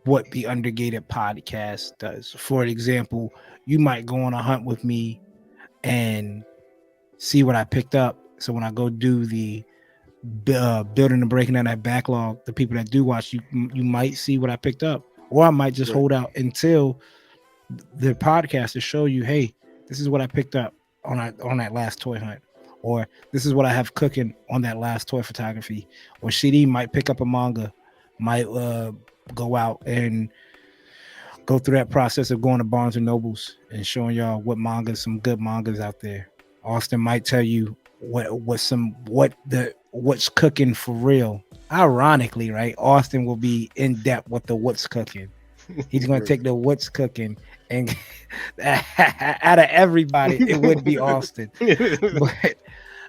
what the Undergated Podcast does. For example, you might go on a hunt with me and see what I picked up. So when I go do the building and breaking down that backlog, the people that do watch, you might see what I picked up, or I might just hold out until the podcast to show you, hey, this is what I picked up on that last toy hunt, or this is what I have cooking on that last toy photography. Or CD might pick up a manga, might go out and go through that process of going to Barnes and Nobles and showing y'all what mangas, some good mangas out there. Austin might tell you what's cooking for real. Ironically, right? Austin will be in depth with the what's cooking. He's going to take the what's cooking, and out of everybody, it would be Austin.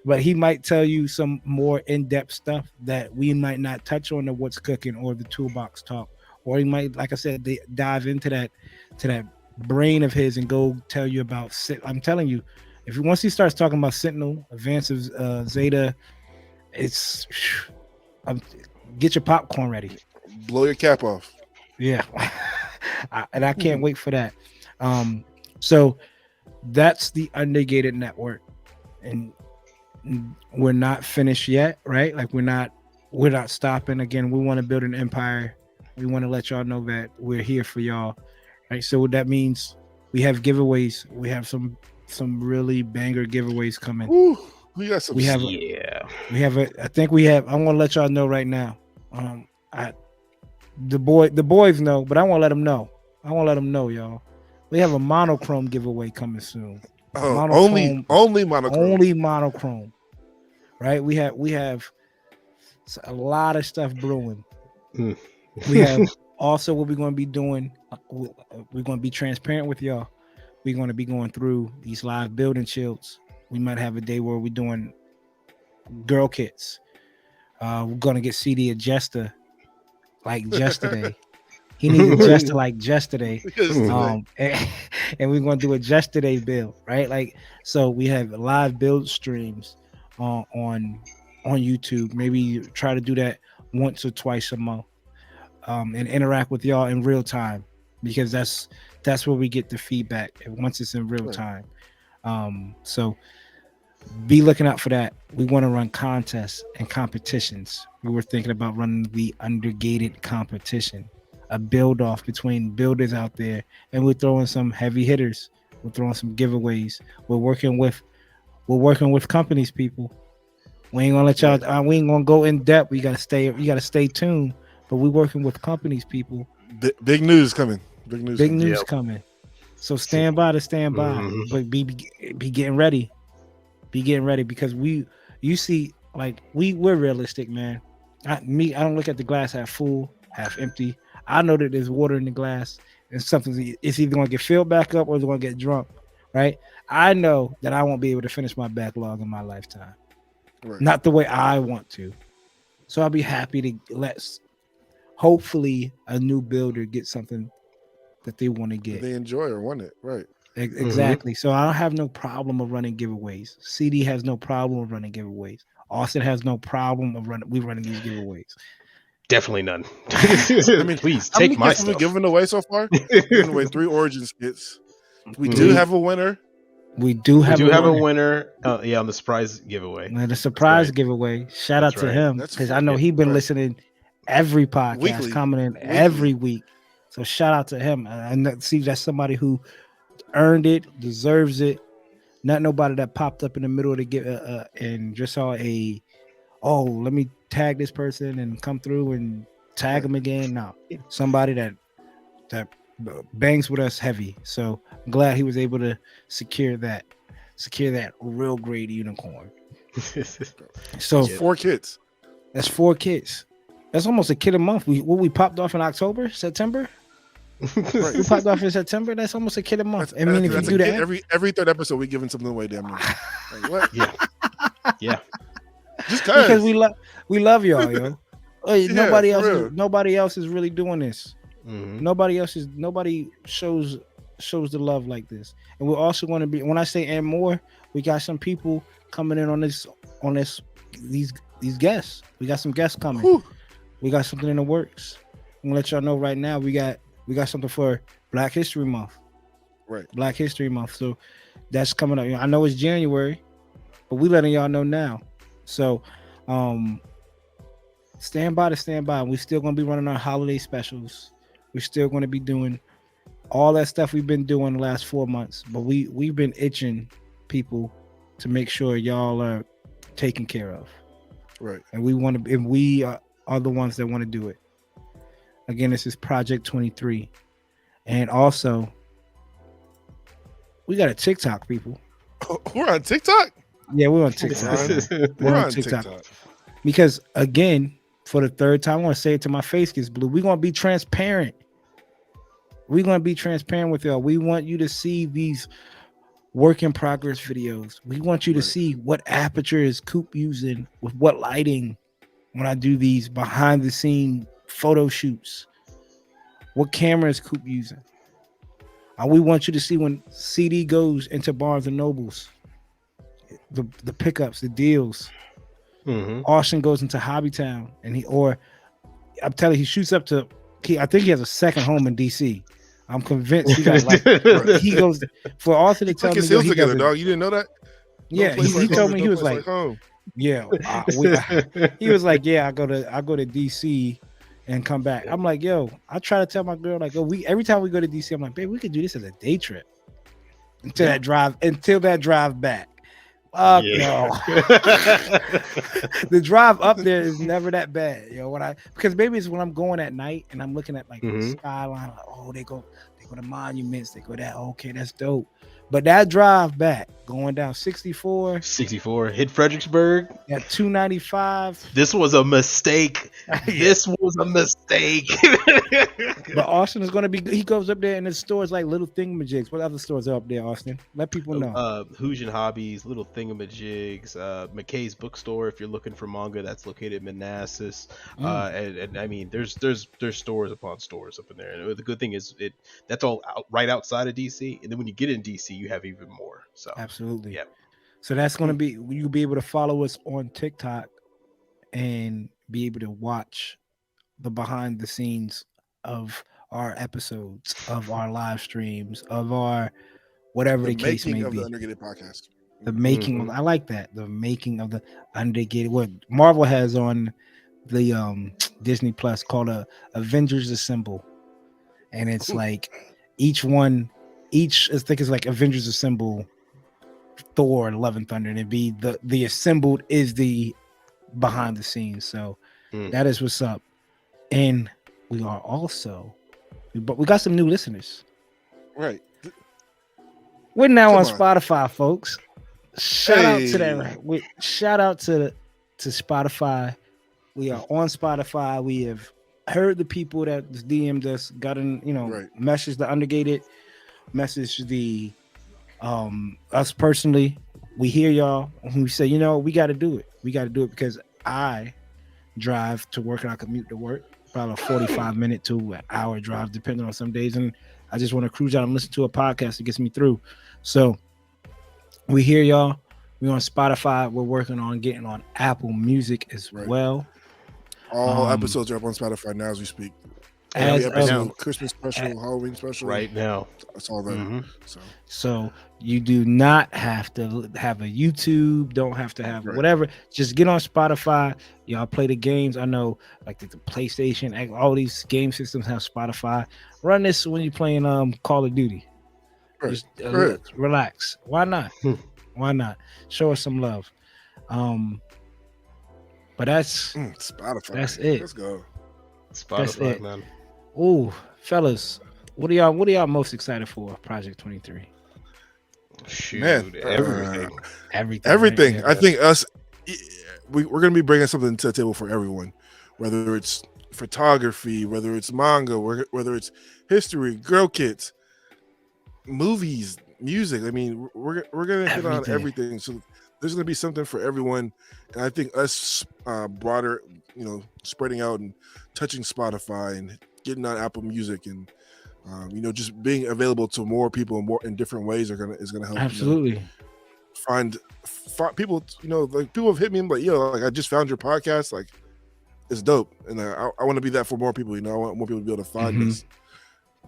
But he might tell you some more in-depth stuff that we might not touch on the what's cooking or the toolbox talk. Or he might, like I said, dive into that brain of his and go tell you about. I'm telling you, once he starts talking about Sentinel, Advance of Zeta, it's get your popcorn ready. Blow your cap off. Yeah, and I can't wait for that. So that's the Undergated Network, and we're not finished yet, right? Like we're not stopping. Again, we want to build an empire. We want to let y'all know that we're here for y'all, right? So what that means, we have giveaways. We have some really banger giveaways coming. Woo, we got some. I think we have. I want to let y'all know right now. The boys know, but I won't let them know. Y'all. We have a monochrome giveaway coming soon. Only monochrome. Only monochrome. Right? We have a lot of stuff brewing. We have also what we're going to be doing. We're going to be transparent with y'all. We're going to be going through these live building shields. We might have a day where we're doing girl kits. We're going to get CD a jester like yesterday. He needs a jester like yesterday. And we're going to do a yesterday build, right? Like, so we have live build streams on YouTube. Maybe try to do that once or twice a month, and interact with y'all in real time, because that's where we get the feedback once it's in real time. So be looking out for that. We want to run contests and competitions. We were thinking about running the Undergated competition, a build off between builders out there, and we're throwing some heavy hitters We're throwing some giveaways. We're working with companies, people. We ain't gonna let y'all. We ain't gonna go in depth. You gotta stay tuned. But we're working with companies, people. Big news coming. Big news coming. So stand by. But be getting ready. Be getting ready because you see, like we're realistic, man. I don't look at the glass half full, half empty. I know that there's water in the glass, and something it's either gonna get filled back up or it's gonna get drunk, right? I know that I won't be able to finish my backlog in my lifetime, not the way I want to. So I'll be happy to hopefully a new builder get something that they want to get. They enjoy or want it, right? Exactly. So I don't have no problem of running giveaways. CD has no problem of running giveaways. Austen has no problem of running these giveaways. Definitely none. I mean, please take my stuff. We've given away so far. We've given away 3 Origins kits. We do have a winner. We do have a winner. On the surprise giveaway. The surprise giveaway. Shout out to him because I know he's been listening every podcast, weekly. Commenting every week. So shout out to him. And see, that's somebody who earned it, deserves it. Not nobody that popped up in the middle of the and just saw let me tag this person and come through and tag them again. No, somebody that bangs with us heavy. So I'm glad he was able to secure that real grade unicorn. So 4 kits. That's 4 kits. That's almost a kit a month. We popped off in October, September. We popped off in September. That's almost a kid a month. I mean, if you do that every 3rd episode, we giving something away. Damn near. Like, what? Yeah. Just because we love y'all, yo. Nobody else is really doing this. Mm-hmm. Nobody shows the love like this. And we're also going to be, when I say and more, we got some people coming in on these guests. We got some guests coming. Whew. We got something in the works. I'm gonna let y'all know right now. We got something for Black History Month. Right. Black History Month. So that's coming up. I know it's January, but we letting y'all know now. So stand by. We're still gonna be running our holiday specials. We're still gonna be doing all that stuff we've been doing the last 4 months. But we've been itching people to make sure y'all are taken care of. Right. And we are the ones that want to do it. Again, this is Project 23. And also, we got a TikTok, people. We're on TikTok? Yeah, we're on TikTok. we're on TikTok. Because, again, for the 3rd time, I want to say it till my face gets blue. We're going to be transparent. We're going to be transparent with y'all. We want you to see these work in progress videos. We want you to see what aperture is Coop using with what lighting when I do these behind the scene photo shoots. What camera is Coop using? And we want you to see when CD goes into Barnes and Nobles, the pickups, the deals. Mm-hmm. Austen goes into Hobbytown, and I'm telling you, he shoots up to. I think he has a second home in DC. I'm convinced he got he goes for Austen to tell me. His heels together, dog. You didn't know that? Yeah, he told me he was like, yeah, he was like, yeah, I go to DC and come back. I'm like, yo, I try to tell my girl, like, every time we go to DC, I'm like, babe, we could do this as a day trip until that drive back. No. The drive up there is never that bad, because maybe it's when I'm going at night and I'm looking at like the skyline, like, they go to monuments, they go that, okay, that's dope. But that drive back, going down 64, hit Fredericksburg at 295. This was a mistake. This was a mistake. But Austen is going to be, he goes up there and his stores like Little Thingamajigs. What other stores are up there, Austen? Let people know. Hoosian Hobbies, Little Thingamajigs, McKay's Bookstore. If you're looking for manga, that's located in Manassas. And I mean, there's stores upon stores up in there. And the good thing is that's all right outside of DC. And then when you get in DC, you have even more. So absolutely, yeah. So that's going to be, you'll be able to follow us on TikTok and be able to watch the behind the scenes of our episodes, of our live streams, of our whatever the case may be. The making of the Undergated Podcast. The making of, I like that. The making of the Undergated, what Marvel has on the Disney Plus called Avengers Assemble, and it's like each one each, I think it's like Avengers Assemble, Thor, Love and Thunder, and it'd be the assembled is the behind the scenes. So that is what's up. And we are also, but we got some new listeners. Right. We're now Come on on. Spotify, folks. Shout out to Hey. that. Shout out to Spotify. We are on Spotify. We have heard the people that DM'd us, got in, Right. message the Undergated, message the us personally. We hear y'all. We say, we got to do it. We got to do it because I drive to work and I commute to work, probably a 45-minute to an hour drive, depending on some days. And I just want to cruise out and listen to a podcast that gets me through. So we hear y'all. We're on Spotify. We're working on getting on Apple Music as well. All episodes are up on Spotify now as we speak. As Every episode, now. Christmas special, Halloween special. Right now. It's all there. So you do not have to have a YouTube, don't have to have Right. whatever. Just get on Spotify. Y'all play the games. I know like the PlayStation, all these game systems have Spotify. Run this when you're playing Call of Duty. Right. Just relax. Why not? Why not? Show us some love. But that's Spotify. That's it. Let's go. Spotify, man. Oh, fellas, what are y'all most excited for? Project 23. Shoot, Man, Everything. I think us, we're going to be bringing something to the table for everyone, whether it's photography, whether it's manga, whether it's history, girl kits, movies, music. I mean, we're going to hit on everything. So there's going to be something for everyone. And I think us broader, spreading out and touching Spotify and getting on Apple Music and just being available to more people and more in different ways is gonna help. Absolutely. Find people. Like people have hit me and like, like I just found your podcast. Like it's dope, and I want to be that for more people. I want more people to be able to find this.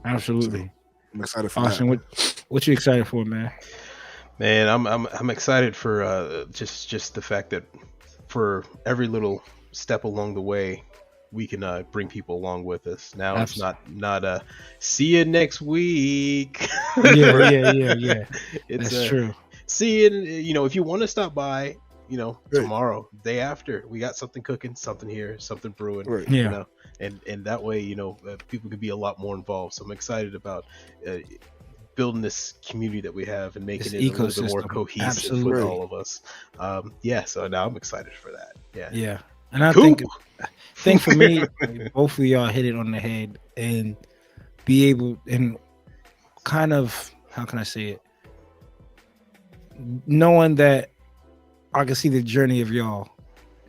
Absolutely. So I'm excited for Austen, that. what you excited for, man? Man, I'm excited for just the fact that for every little step along the way, we can bring people along with us. Now Absolutely. It's not see you next week. Yeah. It's That's true. See you. If you want to stop by, tomorrow, day after, we got something cooking, something here, something brewing. Right. Yeah. And that way, people could be a lot more involved. So I'm excited about building this community that we have and making it a little bit more cohesive with all of us. So now I'm excited for that. Yeah. And I Coop. think for me, both of y'all hit it on the head and be able and kind of, how can I say it? Knowing that I can see the journey of y'all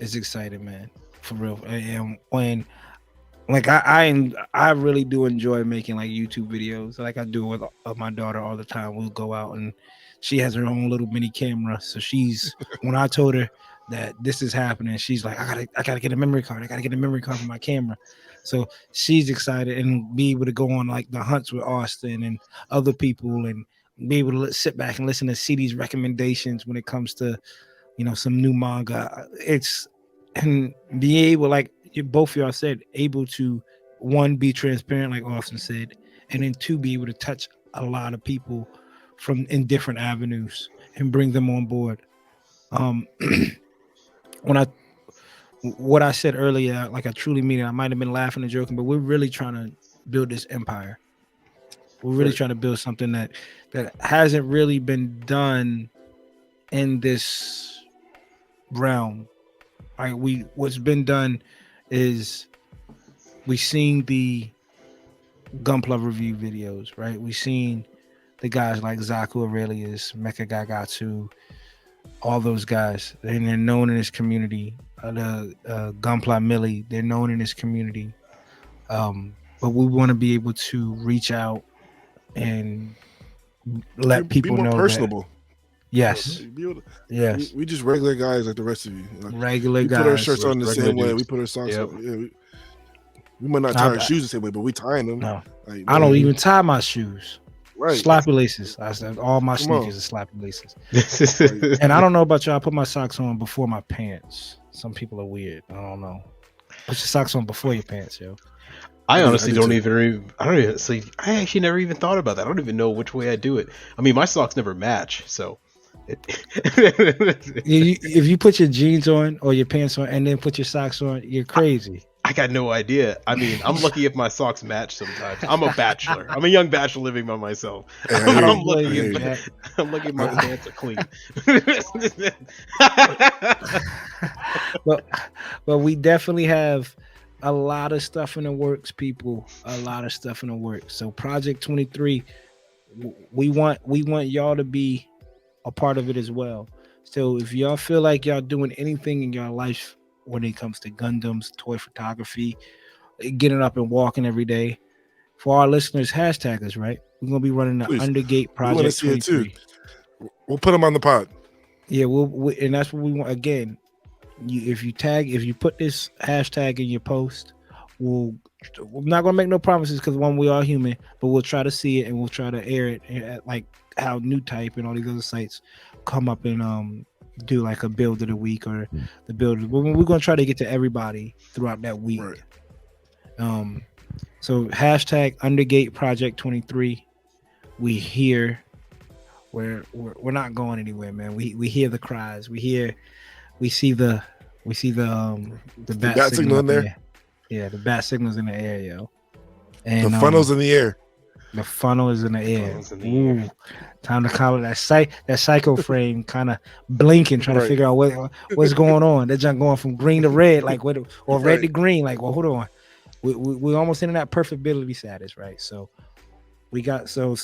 is exciting, man, for real. And when like I really do enjoy making like YouTube videos like I do with my daughter all the time. We'll go out and she has her own little mini camera. So when I told her that this is happening, she's like, I gotta get a memory card. I gotta get a memory card for my camera. So she's excited and be able to go on like the hunts with Austen and other people and be able to sit back and listen to see these recommendations when it comes to, some new manga. And be able, like both of y'all said, able to one, be transparent, like Austen said, and then two, be able to touch a lot of people in different avenues and bring them on board. What I said earlier, like I truly mean it. I might have been laughing and joking, but we're really trying to build this empire. We're really trying to build something that hasn't really been done in this realm. Like what's been done is we've seen the Gunpla review videos, right? We've seen the guys like Zaku Aurelius, Mecha Gagatsu, all those guys, and they're known in this community. The Gunpla Millie, they're known in this community. But we want to be able to reach out and let people be more know personable. Yes. Yes. We just regular guys like the rest of you. Regular we guys. We put our shirts on the same way. dudes. We put our socks on. Yeah, we might not tie our shoes the same way, but we tying them. No. I don't even tie my shoes. Right. Sloppy laces. I said all my sneakers are sloppy laces. And I don't know about y'all. I put my socks on before my pants. Some people are weird. I don't know. Put your socks on before your pants, yo. I honestly do don't too. even. I don't even see. I actually never even thought about that. I don't even know which way I do it. I mean, my socks never match, so. If you put your jeans on or your pants on and then put your socks on, you're crazy. I got no idea. I mean, I'm lucky if my socks match sometimes. I'm a bachelor. I'm a young bachelor living by myself. Hey, I I hear don't you. blame I you, hear you. Jack. I'm lucky if my pants are clean. But we definitely have a lot of stuff in the works, people. A lot of stuff in the works. So Project 23, we want y'all to be a part of it as well. So if y'all feel like y'all doing anything in your life when it comes to Gundams, toy photography, getting up and walking every day, for our listeners, hashtag us, right? We're gonna be running the Please. Undergate We want to Project see it too. 23. We'll put them on the pod. Yeah, and that's what we want. Again, if you put this hashtag in your post, we're not gonna make no promises because one, we are human, but we'll try to see it and we'll try to air it at like how New Type and all these other sites come up and do like a build of the week or the build. We're gonna try to get to everybody throughout that week. Right. So hashtag Undergate Project 23. We here. We're not going anywhere, man. We hear the cries. We see the bat signal in there. Yeah, the bat signal's in the air, yo. And The funnel's in the air. The funnel is in the air. Funnel's in the air. Time to call it that psycho frame kind of blinking, trying to figure out what's going on. That junk going from green to red, like what, or red to green. Like, well, hold on. We almost in that perfectability status, right? So we got some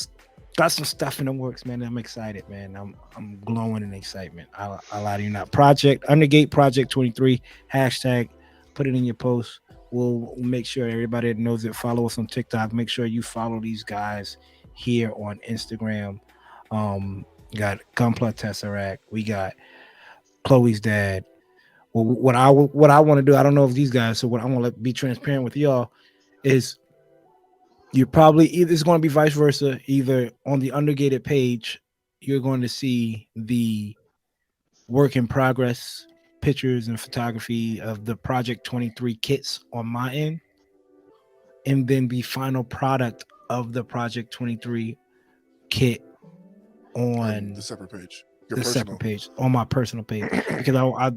stuff in the works, man. I'm excited, man. I'm glowing in excitement. I'll lie to you not. Undergate Project 23 hashtag. Put it in your post. We'll make sure everybody that knows it. Follow us on TikTok. Make sure you follow these guys here on Instagram. Got Gunpla Tesseract. We got Chloe's dad. Well, what I want to do, I don't know if these guys. So what I want to be transparent with y'all is you're probably it's going to be vice versa. Either on the Undergated page, you're going to see the work in progress pictures and photography of the Project 23 kits on my end, and then the final product of the Project 23 kit on the separate page. Separate page on my personal page, because I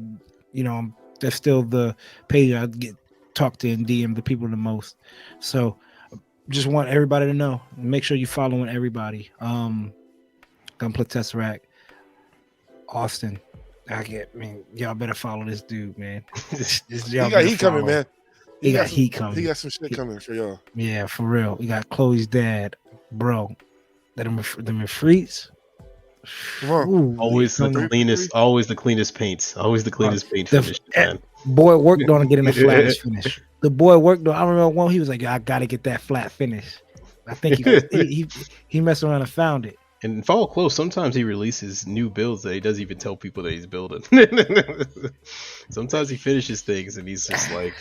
that's still the page I get talked to and DM the people the most. So just want everybody to know. Make sure you're following everybody. Gunpla Tesseract, Austen. Y'all better follow this dude, man. He got heat coming, man. He got heat coming. He got some shit coming for y'all. Yeah, for real. We got Chloe's dad, bro. Them freaks. Always the cleanest. Always the cleanest paints. Always the cleanest paint finish. Boy worked on getting the flattest finish. The boy worked on. I remember one. He was like, "I got to get that flat finish." I think he messed around and found it. And follow close. Sometimes he releases new builds that he doesn't even tell people that he's building. Sometimes he finishes things and he's just like,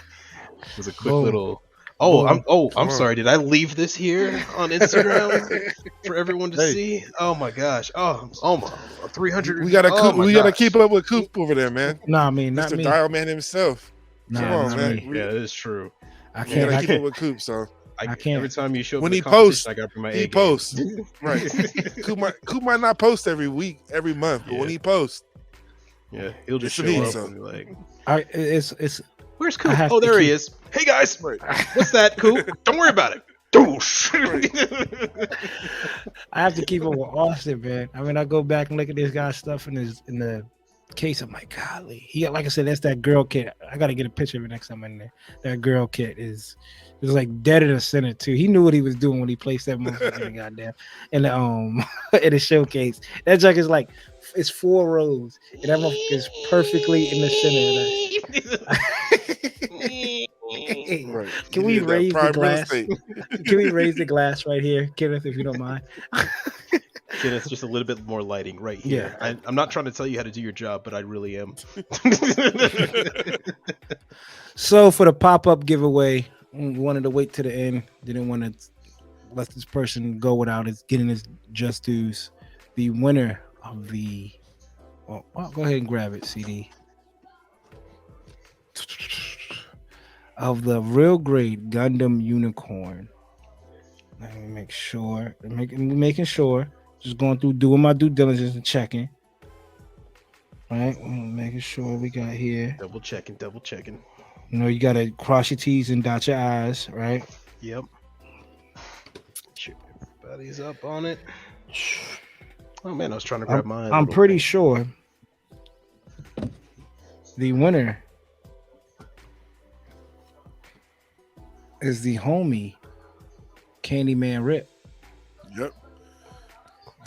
"There's a quick little." I'm sorry. Did I leave this here on Instagram for everyone to see? Oh my gosh! Oh my 300. We gotta keep up with Coop over there, man. No, I mean not Mr. me. Dial Man himself. Nah, Come on, man. Yeah, that is true. I can't keep up with Coop, so. I can't. Every time you show when up he posts, I got my he posts. Right. Coop might not post every week, every month, but when he posts, he'll just show up and be like, it's "Where's Coop? Oh, there he is. Hey guys, what's that, Coop? Don't worry about it." I have to keep up with Austen, man. I mean, I go back and look at this guy's stuff in the case. I'm like, golly, he got, like I said, that's that girl kit. I got to get a picture of it next time in there. That girl kit is like dead in the center too. He knew what he was doing when he placed that motherfucker in the goddamn in the showcase. That junk is like it's 4 rows, and that motherfucker is perfectly in the center of that. Right. Can we raise the glass? Can we raise the glass right here, Kenneth, if you don't mind? Kenneth, just a little bit more lighting right here. Yeah. I'm not trying to tell you how to do your job, but I really am. So for the pop-up giveaway, we wanted to wait to the end. Didn't want to let this person go without getting his just dues. The winner of the... Well, go ahead and grab it, CD. of the real grade Gundam unicorn. Let me make sure. Making sure. Just going through, doing my due diligence and checking. Right, making sure we got here. Double checking. You know, you gotta cross your T's and dot your I's, right? Yep. Sure, everybody's up on it. Oh man, I was trying to grab mine. I'm pretty sure the winner is the homie Candyman Rip. Yep.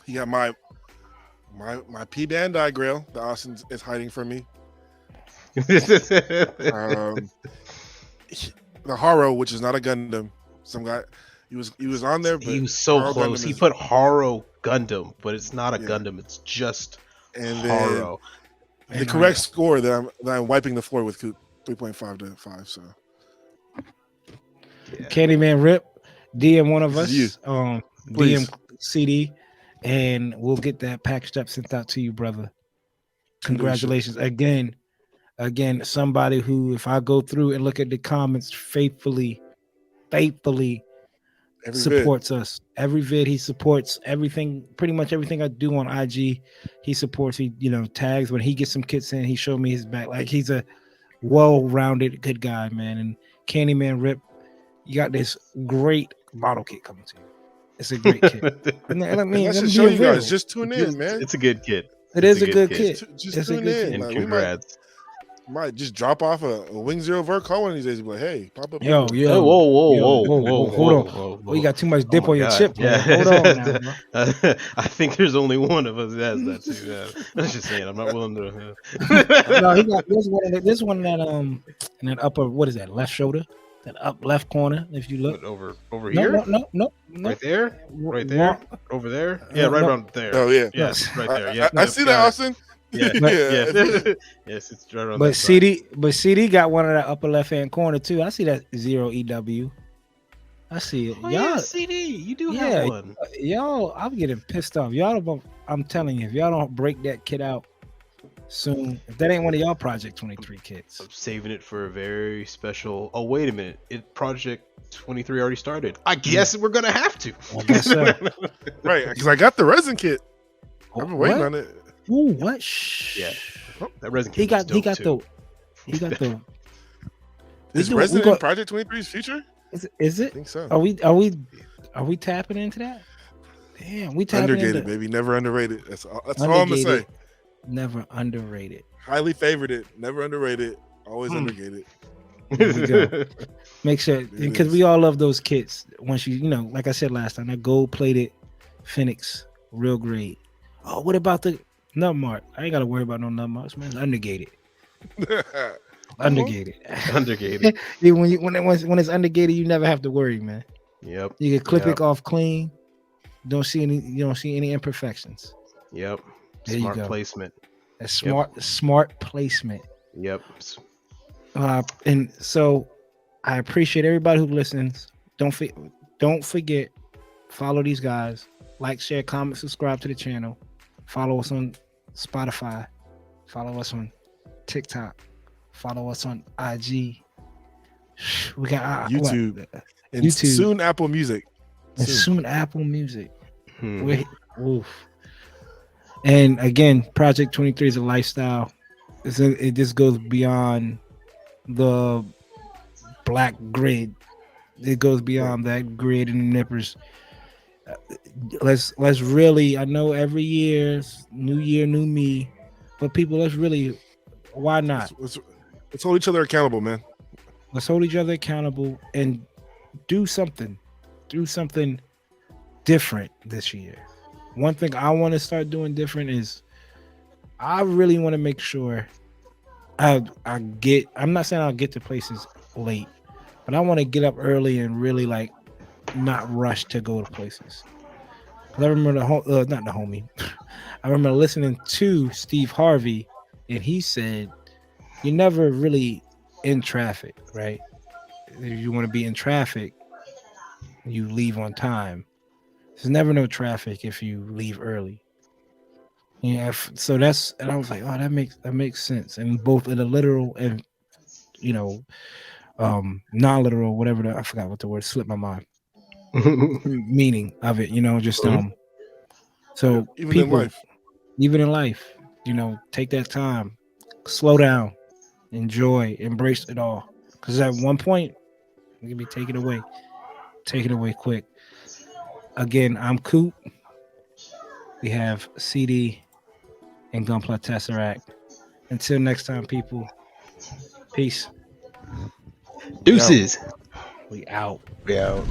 He got my P Bandai Grail. The Austen is hiding from me. The Haro, which is not a Gundam. Some guy, he was on there, but he was so Haro close. Gundam He is- put Haro Gundam, but it's not a Gundam. It's just and Haro. then the correct score that I'm wiping the floor with Coop 3.5 to 5. So Yeah. Candyman Rip, DM one of This us, is Please. DM CD, and we'll get that packaged up, sent out to you, brother. Congratulations again. Somebody who, if I go through and look at the comments, faithfully every supports us. Every vid he supports, everything, pretty much everything I do on IG, he supports. He, tags when he gets some kits in, he showed me his back. Like, he's a well-rounded good guy, man. And Candyman Rip, you got this great model kit coming to you. It's a great kit. And that should show you guys. Just tune in, man. It's a good kit. It is a good kit. Just It's a tune good in. kit. And Like, congrats. we might just drop off a Wing Zero Vert call one of these days and be like, hey, pop up. Yo, hold on. Oh, you got too much dip on your chip, player. Hold on now, bro. I think there's only one of us that has that too. I'm just saying, I'm not willing to. No, he got this one that in that upper, what is that, left shoulder, that up left corner. If you look over no, here, no, right there, over there, yeah, right around there. Oh yeah, Yes, right there. Yeah, I see that, Austen. Yeah, Yeah. yes, it's right around. But that side. CD got one of that upper left hand corner too. I see that 0EW. I see it. Oh, Y'all, yeah, CD, you do yeah, have one. y'all, I'm getting pissed off. I'm telling you, if y'all don't break that kit out soon, if that ain't one of y'all Project 23 kits, I'm saving it for a very special. Oh, wait a minute. Project 23 already started. I guess we're gonna have to. I guess so. Right, because I got the resin kit. I've been waiting What? on it. Ooh, what? Shh. Yeah. That resin He kit got was dope, the. Is we resin go- in Project 23's future? Is I it? think so. Are we tapping into that? Damn, we tapping Undergated, into baby. Never underrated. That's all I'm gonna say. Undergated. Never underrated. Highly favored it. Never underrated. Always undergated. There we go. Make sure, It because is. we all love those kits. Once like I said last time, that gold plated Phoenix, real grade. Oh, what about the nut mark? I ain't got to worry about no nut marks, man. It's undergated. Undergated. Undergated. Yeah, when it's undergated, you never have to worry, man. Yep. You can clip Yep. it off clean. You don't see any imperfections. Yep. There you Smart go. placement. That's smart placement. Yep. And so I appreciate everybody who listens. Don't forget, follow these guys. Like, share, comment, subscribe to the channel. Follow us on Spotify. Follow us on TikTok. Follow us on IG. We got YouTube. And YouTube. soon Apple Music. And soon Apple Music. Hmm. Oof. And again, Project 23 is a lifestyle. It just goes beyond the black grid. It goes beyond that grid and the nippers. Let's really, I know every year, new year, new me, but people, let's really, why not? Let's hold each other accountable, man. Let's hold each other accountable and do something different this year. One thing I want to start doing different is I really want to make sure I'm not saying I'll get to places late, but I want to get up early and really like not rush to go to places. 'Cause I remember not the homie. I remember listening to Steve Harvey, and he said, "You're never really in traffic, right? If you want to be in traffic, you leave on time. There's never no traffic if you leave early." Yeah, so and I was like, oh, that makes sense, and both in a literal and non-literal, whatever I forgot what the word slipped my mind. Meaning of it, just so Even people, in life. even in life, take that time, slow down, enjoy, embrace it all, because at one point it can be taken away quick. Again, I'm Coop. We have CD and Gunpla Tesseract. Until next time, people, peace. Deuces. We out. We out.